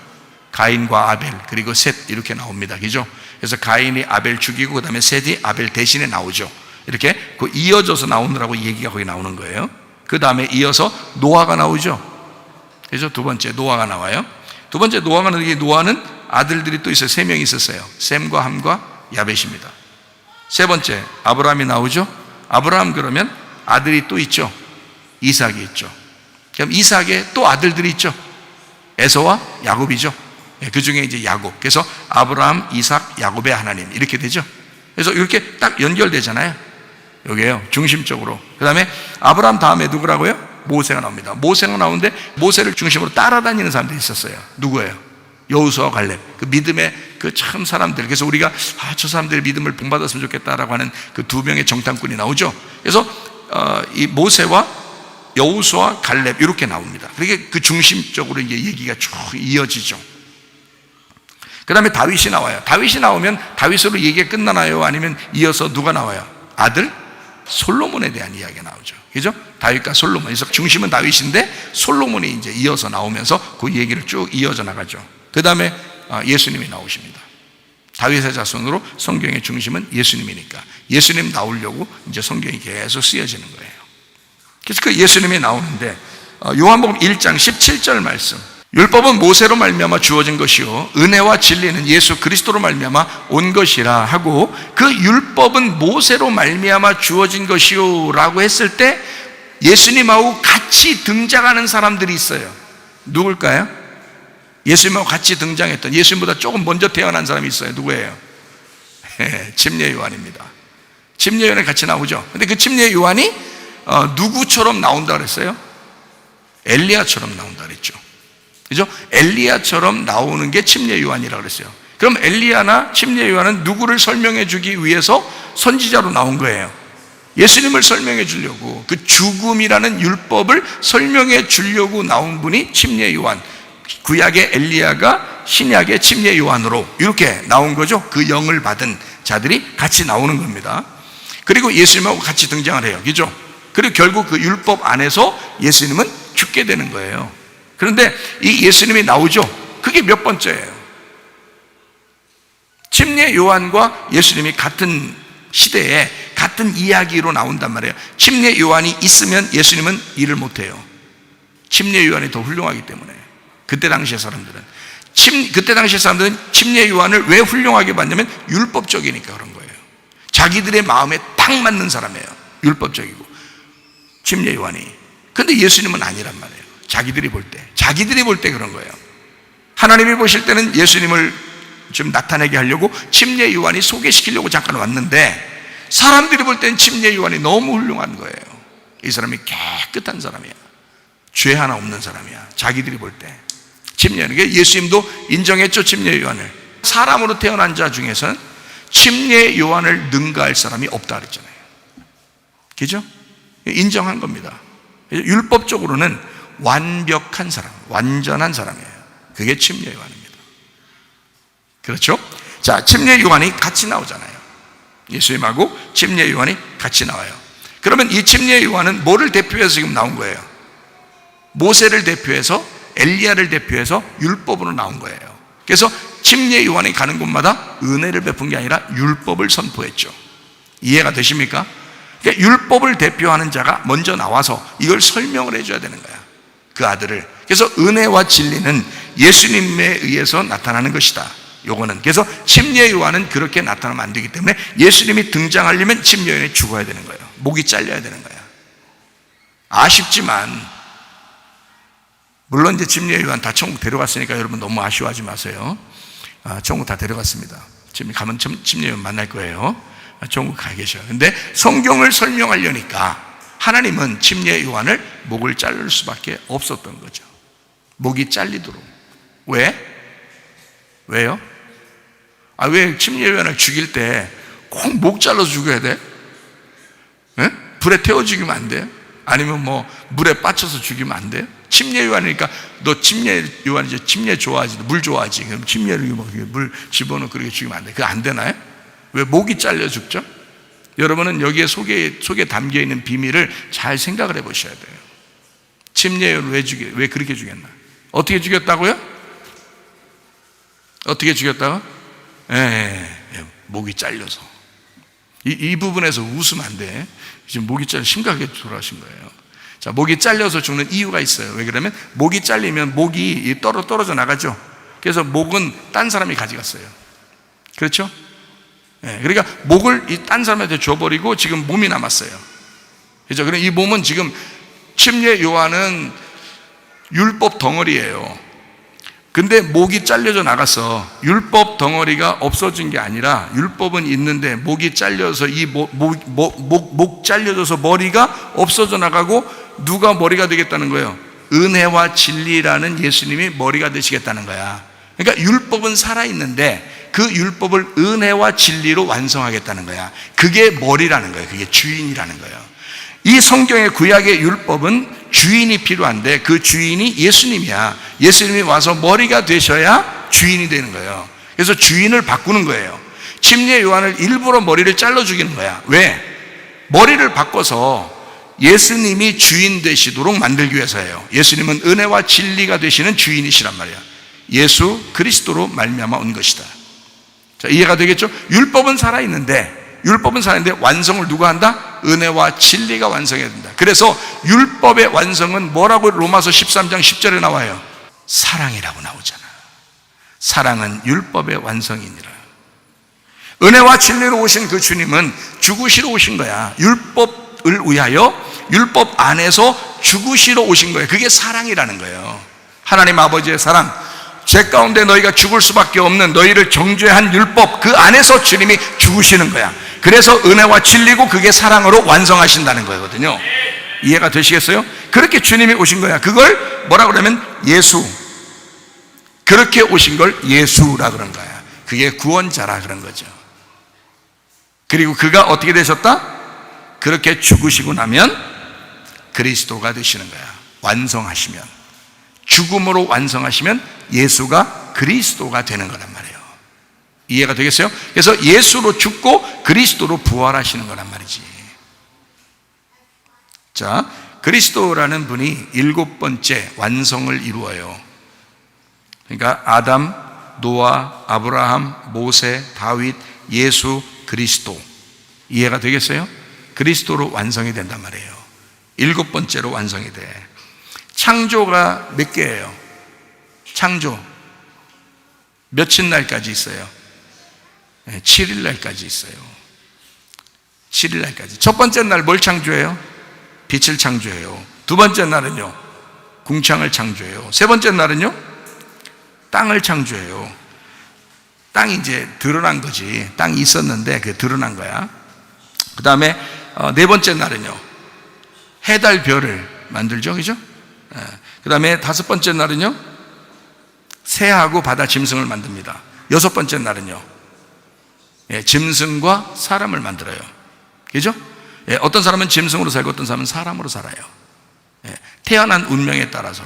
가인과 아벨, 그리고 셋, 이렇게 나옵니다. 그죠? 그래서 가인이 아벨 죽이고 그 다음에 셋이 아벨 대신에 나오죠. 이렇게 그 이어져서 나오느라고 얘기가 거기 나오는 거예요. 그 다음에 이어서 노아가 나오죠. 그래서 두 번째 노아가 나와요. 두 번째 노아는 아들들이 또 있어요. 3명이 있었어요. 셈과 함과 야벳입니다. 세 번째 아브라함이 나오죠. 아브라함 그러면 아들이 또 있죠. 이삭이 있죠. 그럼 이삭의 또 아들들이 있죠. 에서와 야곱이죠. 그 중에 이제 야곱. 그래서 아브라함, 이삭, 야곱의 하나님 이렇게 되죠. 그래서 이렇게 딱 연결되잖아요. 여기에요. 중심적으로. 그 다음에 아브라함 다음에 누구라고요? 모세가 나옵니다. 모세가 나오는데 모세를 중심으로 따라다니는 사람들이 있었어요. 누구예요? 여호수아와 갈렙, 그 믿음의 그 참 사람들. 그래서 우리가 저 사람들의 믿음을 본받았으면 좋겠다라고 하는 그 두 명의 정탐꾼이 나오죠. 그래서 이 모세와 여호수아, 갈렙 이렇게 나옵니다. 그게 그 중심적으로 이제 얘기가 쭉 이어지죠. 그 다음에 다윗이 나와요. 다윗이 나오면 다윗으로 얘기가 끝나나요? 아니면 이어서 누가 나와요? 아들 솔로몬에 대한 이야기가 나오죠. 그죠? 다윗과 솔로몬. 그래서 중심은 다윗인데 솔로몬이 이제 이어서 나오면서 그 얘기를 쭉 이어져 나가죠. 그 다음에 예수님이 나오십니다. 다윗의 자손으로 성경의 중심은 예수님이니까 예수님 나오려고 이제 성경이 계속 쓰여지는 거예요. 그래서 그 예수님이 나오는데 요한복음 1장 17절 말씀, 율법은 모세로 말미암아 주어진 것이요 은혜와 진리는 예수 그리스도로 말미암아 온 것이라 하고, 그 율법은 모세로 말미암아 주어진 것이요 라고 했을 때 예수님하고 같이 등장하는 사람들이 있어요. 누굴까요? 예수님하고 같이 등장했던, 예수님보다 조금 먼저 태어난 사람이 있어요. 누구예요? 침례 요한입니다. 침례 요한이 같이 나오죠. 근데 그 침례 요한이 누구처럼 나온다 그랬어요? 엘리야처럼 나온다 그랬죠. 그죠? 엘리야처럼 나오는 게 침례 요한이라고 그랬어요. 그럼 엘리야나 침례 요한은 누구를 설명해 주기 위해서 선지자로 나온 거예요? 예수님을 설명해 주려고, 그 죽음이라는 율법을 설명해 주려고 나온 분이 침례 요한. 구약의 엘리야가 신약의 침례 요한으로 이렇게 나온 거죠. 그 영을 받은 자들이 같이 나오는 겁니다. 그리고 예수님하고 같이 등장을 해요. 그죠? 그리고 결국 그 율법 안에서 예수님은 죽게 되는 거예요. 그런데 이 예수님이 나오죠. 그게 몇 번째예요? 침례 요한과 예수님이 같은 시대에 같은 이야기로 나온단 말이에요. 침례 요한이 있으면 예수님은 일을 못해요. 침례 요한이 더 훌륭하기 때문에. 그때 당시의 사람들은 침례 요한을 왜 훌륭하게 봤냐면 율법적이니까 그런 거예요. 자기들의 마음에 딱 맞는 사람이에요. 율법적이고 침례 요한이. 근데 예수님은 아니란 말이에요. 자기들이 볼 때 그런 거예요. 하나님이 보실 때는 예수님을 좀 나타내게 하려고 침례 요한이 소개시키려고 잠깐 왔는데, 사람들이 볼 때는 침례 요한이 너무 훌륭한 거예요. 이 사람이 깨끗한 사람이야. 죄 하나 없는 사람이야. 자기들이 볼 때. 침례 요한. 예수님도 인정했죠, 침례 요한을. 사람으로 태어난 자 중에서는 침례 요한을 능가할 사람이 없다 그랬잖아요. 그죠? 인정한 겁니다. 율법적으로는 완벽한 사람, 완전한 사람이에요. 그게 침례 요한입니다. 그렇죠? 자, 침례 요한이 같이 나오잖아요. 예수님하고 침례 요한이 같이 나와요. 그러면 이 침례 요한은 뭐를 대표해서 지금 나온 거예요? 모세를 대표해서, 엘리야를 대표해서 율법으로 나온 거예요. 그래서 침례 요한이 가는 곳마다 은혜를 베푼 게 아니라 율법을 선포했죠. 이해가 되십니까? 그러니까 율법을 대표하는 자가 먼저 나와서 이걸 설명을 해줘야 되는 거야, 그 아들을. 그래서 은혜와 진리는 예수님에 의해서 나타나는 것이다. 요거는. 그래서 침례 요한은 그렇게 나타나면 안 되기 때문에 예수님이 등장하려면 침례 요한이 죽어야 되는 거예요. 목이 잘려야 되는 거야. 아쉽지만, 물론 이제 침례 요한 다 천국 데려갔으니까 여러분 너무 아쉬워하지 마세요. 천국 다 데려갔습니다. 지금 가면 침례 요한 만날 거예요. 천국 가 계셔요. 근데 성경을 설명하려니까 하나님은 침례 요한을 목을 자를 수밖에 없었던 거죠. 목이 잘리도록. 왜요? 왜 침례 요한을 죽일 때 꼭 목 잘라서 죽여야 돼? 네? 불에 태워 죽이면 안 돼요? 아니면 뭐 물에 빠쳐서 죽이면 안 돼요? 침례 요한이니까, 너 침례 요한 이제 침례 좋아하지, 물 좋아하지. 그럼 침례를 물 집어넣고 그렇게 죽이면 안 돼. 그거 안 되나요? 왜 목이 잘려 죽죠? 여러분은 여기에 속에 담겨 있는 비밀을 잘 생각을 해 보셔야 돼요. 침례 요한을 왜 그렇게 죽였나? 어떻게 죽였다고요? 어떻게 죽였다고? 목이 잘려서. 이 부분에서 웃으면 안 돼. 지금 목이 잘려 심각하게 돌아가신 거예요. 자, 목이 잘려서 죽는 이유가 있어요. 왜 그러면 목이 잘리면 목이 떨어져 나가죠. 그래서 목은 딴 사람이 가져갔어요. 그렇죠? 그러니까 목을 딴 사람한테 줘버리고 지금 몸이 남았어요. 그렇죠? 그럼 이 몸은 지금, 침례 요한은 율법 덩어리예요. 근데 목이 잘려져 나가서 율법 덩어리가 없어진 게 아니라, 율법은 있는데 목이 잘려서 이 목 잘려져서 머리가 없어져 나가고, 누가 머리가 되겠다는 거예요? 은혜와 진리라는 예수님이 머리가 되시겠다는 거야. 그러니까 율법은 살아있는데 그 율법을 은혜와 진리로 완성하겠다는 거야. 그게 머리라는 거예요. 그게 주인이라는 거예요. 이 성경의 구약의 율법은 주인이 필요한데 그 주인이 예수님이야. 예수님이 와서 머리가 되셔야 주인이 되는 거예요. 그래서 주인을 바꾸는 거예요. 침례 요한을 일부러 머리를 잘라 죽이는 거야. 왜? 머리를 바꿔서 예수님이 주인 되시도록 만들기 위해서예요. 예수님은 은혜와 진리가 되시는 주인이시란 말이야. 예수 그리스도로 말미암아 온 것이다. 자, 이해가 되겠죠? 율법은 살아있는데 완성을 누가 한다? 은혜와 진리가 완성해야 된다. 그래서 율법의 완성은 뭐라고 로마서 13장 10절에 나와요? 사랑이라고 나오잖아. 사랑은 율법의 완성이니라. 은혜와 진리로 오신 그 주님은 죽으시러 오신 거야. 율법을 위하여 율법 안에서 죽으시러 오신 거예요. 그게 사랑이라는 거예요. 하나님 아버지의 사랑, 죄 가운데 너희가 죽을 수밖에 없는 너희를 정죄한 율법, 그 안에서 주님이 죽으시는 거야. 그래서 은혜와 진리고 그게 사랑으로 완성하신다는 거거든요. 이해가 되시겠어요? 그렇게 주님이 오신 거야. 그걸 뭐라 그러면 예수, 그렇게 오신 걸 예수라 그런 거야. 그게 구원자라 그런 거죠. 그리고 그가 어떻게 되셨다? 그렇게 죽으시고 나면 그리스도가 되시는 거야. 완성하시면, 죽음으로 완성하시면 예수가 그리스도가 되는 거란 말이에요. 이해가 되겠어요? 그래서 예수로 죽고 그리스도로 부활하시는 거란 말이지. 자, 그리스도라는 분이 7번째 완성을 이루어요. 그러니까 아담, 노아, 아브라함, 모세, 다윗, 예수, 그리스도. 이해가 되겠어요? 그리스도로 완성이 된단 말이에요. 7번째로 완성이 돼. 창조가 몇 개예요? 창조 며칠 날까지 있어요? 7일 날까지 있어요. 7일 날까지. 첫 번째 날 뭘 창조해요? 빛을 창조해요. 두 번째 날은요, 궁창을 창조해요. 세 번째 날은요, 땅을 창조해요. 땅이 이제 드러난 거지. 땅이 있었는데 그게 드러난 거야. 그 다음에 네 번째 날은요, 해, 달, 별을 만들죠. 그죠? 그 다음에 다섯 번째 날은요, 새하고 바다 짐승을 만듭니다. 여섯 번째 날은요, 짐승과 사람을 만들어요. 그죠? 어떤 사람은 짐승으로 살고 어떤 사람은 사람으로 살아요. 태어난 운명에 따라서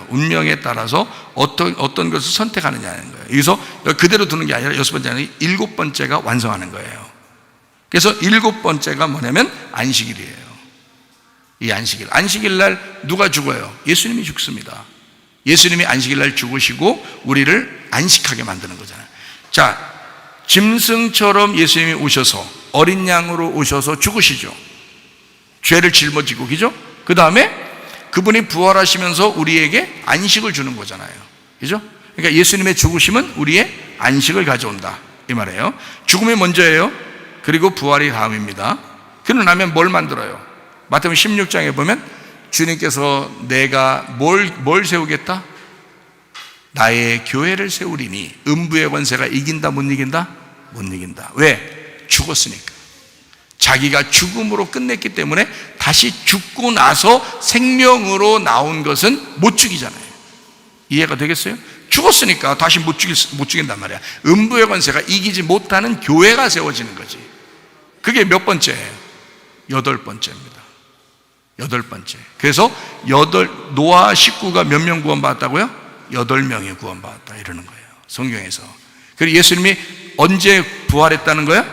어떤 것을 선택하느냐는 거예요. 여기서 그대로 두는 게 아니라 여섯 번째는 7번째가 완성하는 거예요. 그래서 7번째가 뭐냐면 안식일이에요. 이 안식일 날 누가 죽어요? 예수님이 죽습니다. 예수님이 안식일 날 죽으시고 우리를 안식하게 만드는 거잖아요. 자, 짐승처럼 예수님이 오셔서 어린 양으로 오셔서 죽으시죠. 죄를 짊어지고, 그죠? 그 다음에 그분이 부활하시면서 우리에게 안식을 주는 거잖아요. 그죠? 그러니까 예수님의 죽으심은 우리의 안식을 가져온다, 이 말이에요. 죽음이 먼저예요. 그리고 부활이 다음입니다. 그러고 나면 뭘 만들어요? 마태복음 16장에 보면 주님께서 내가 뭘 세우겠다? 나의 교회를 세우리니 음부의 권세가 이긴다 못 이긴다? 못 이긴다. 왜? 죽었으니까. 자기가 죽음으로 끝냈기 때문에 다시 죽고 나서 생명으로 나온 것은 못 죽이잖아요. 이해가 되겠어요? 죽었으니까 다시 못 죽인단 말이야. 음부의 권세가 이기지 못하는 교회가 세워지는 거지. 그게 몇 번째예요? 8번째입니다. 8번째. 그래서 노아 식구가 몇 명 구원받았다고요? 8명이 구원받았다 이러는 거예요, 성경에서. 그리고 예수님이 언제 부활했다는 거예요?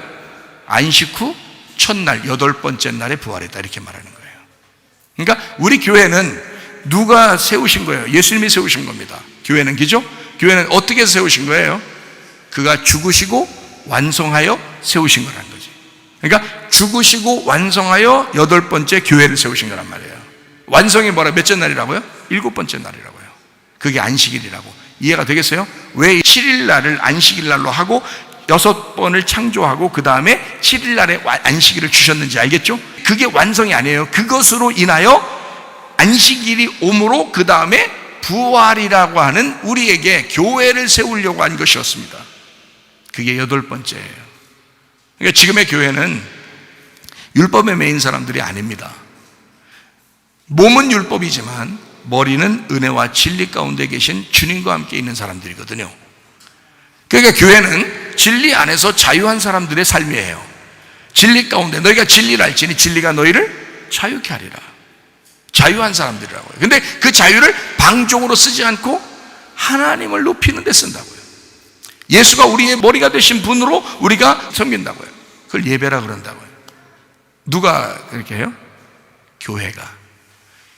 안식 후 첫날 8번째 날에 부활했다 이렇게 말하는 거예요. 그러니까 우리 교회는 누가 세우신 거예요? 예수님이 세우신 겁니다. 교회는, 그죠? 교회는 어떻게 세우신 거예요? 그가 죽으시고 완성하여 세우신 거라는 거지. 그러니까 죽으시고 완성하여 8번째 교회를 세우신 거란 말이에요. 완성이 뭐라? 몇째 날이라고요? 7번째 날이라고요. 그게 안식일이라고. 이해가 되겠어요? 왜 7일 날을 안식일 날로 하고 6번을 창조하고 그 다음에 7일 날에 안식일을 주셨는지 알겠죠? 그게 완성이 아니에요. 그것으로 인하여 안식일이 오므로 그 다음에 부활이라고 하는 우리에게 교회를 세우려고 한 것이었습니다. 그게 8번째예요. 그러니까 지금의 교회는 율법에 매인 사람들이 아닙니다. 몸은 율법이지만 머리는 은혜와 진리 가운데 계신 주님과 함께 있는 사람들이거든요. 그러니까 교회는 진리 안에서 자유한 사람들의 삶이에요. 진리 가운데 너희가 진리를 알지니 진리가 너희를 자유케 하리라. 자유한 사람들이라고요. 근데 그 자유를 방종으로 쓰지 않고 하나님을 높이는 데 쓴다고요. 예수가 우리의 머리가 되신 분으로 우리가 섬긴다고요. 그걸 예배라 그런다고요. 누가 그렇게 해요? 교회가.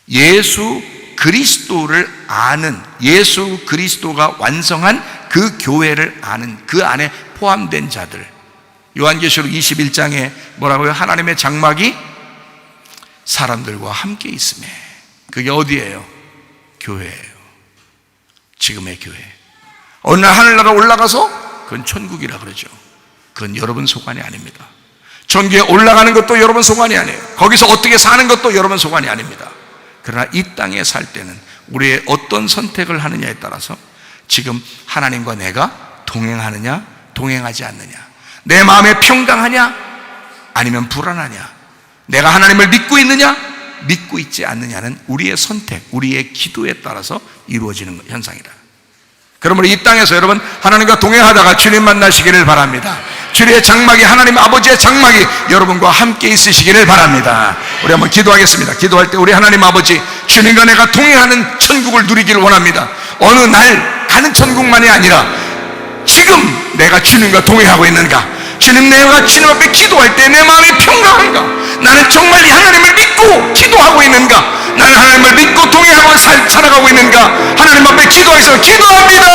예수 그리스도를 아는, 예수 그리스도가 완성한 그 교회를 아는, 그 안에 포함된 자들. 요한계시록 21장에 뭐라고요? 하나님의 장막이 사람들과 함께 있음에. 그게 어디예요? 교회예요. 지금의 교회. 어느 날 하늘나라 올라가서 그건 천국이라 그러죠. 그건 여러분 소관이 아닙니다. 천국에 올라가는 것도 여러분 소관이 아니에요. 거기서 어떻게 사는 것도 여러분 소관이 아닙니다. 그러나 이 땅에 살 때는 우리의 어떤 선택을 하느냐에 따라서 지금 하나님과 내가 동행하느냐 동행하지 않느냐, 내 마음에 평강하냐 아니면 불안하냐, 내가 하나님을 믿고 있느냐 믿고 있지 않느냐는 우리의 선택, 우리의 기도에 따라서 이루어지는 현상이다. 그러므로 이 땅에서 여러분 하나님과 동행하다가 주님 만나시기를 바랍니다. 주님의 장막이, 하나님 아버지의 장막이 여러분과 함께 있으시기를 바랍니다. 우리 한번 기도하겠습니다. 기도할 때 우리 하나님 아버지, 주님과 내가 동행하는 천국을 누리기를 원합니다. 어느 날 가는 천국만이 아니라 지금 내가 주님과 동행하고 있는가, 주님, 내가 주님 앞에 기도할 때 내 마음이 평강한가, 나는 정말 이 하나님을 믿고 기도하고 있는가, 나는 하나님을 믿고 동행하고 살아가고 있는가, 하나님 앞에 기도해서 기도합니다.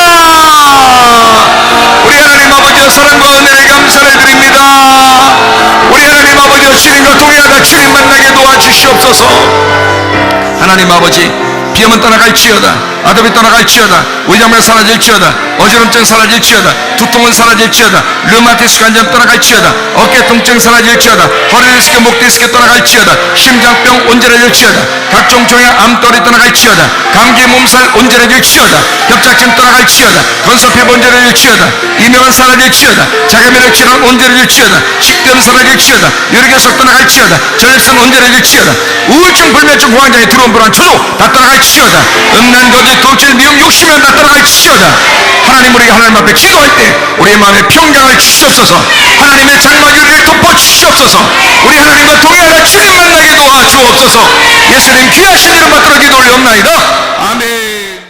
우리 하나님 아버지의 사랑과 은혜를 감사를 드립니다. 우리 하나님 아버지여, 주님과 동행하다 주님 만나게 도와주시옵소서. 하나님 아버지, 비염은 떠나갈지어다, 아답이 떠나갈지어다, 의장면 사라질지어다, 어지럼증 사라질지어다, 두통은 사라질지어다, 류마티스 관절 떠나갈지어다, 어깨 통증 사라질지어다, 허리 디스크, 목 디스크 떠나갈지어다, 심장병 온전해질지어다, 각종 종양 암돌이 떠나갈지어다, 감기 몸살 온전해질지어다, 협착증 떠나갈지어다, 건설폐 온전해질지어다, 이명은 사라질지어다, 자가면역 질환 온전해질지어다, 식병 사라질지어다, 뇌력결석 떠나갈지어다, 전립선 온전해질지어다, 우울증, 불면증, 공황장애, 두려움, 불안, 초조 다 떠나갈지어다, 음란, 거짓, 도질, 미움, 욕심이 다 떠나갈지어다. 하나님, 우리가 하나님 앞에 기도할 때 우리의 마음에 평강을 주시옵소서. 하나님의 장막이 우리를 덮어주시옵소서. 우리 하나님과 동행하여 주님 만나게 도와주옵소서. 예수님 귀하신 이름 받들어 기도 올리옵나이다.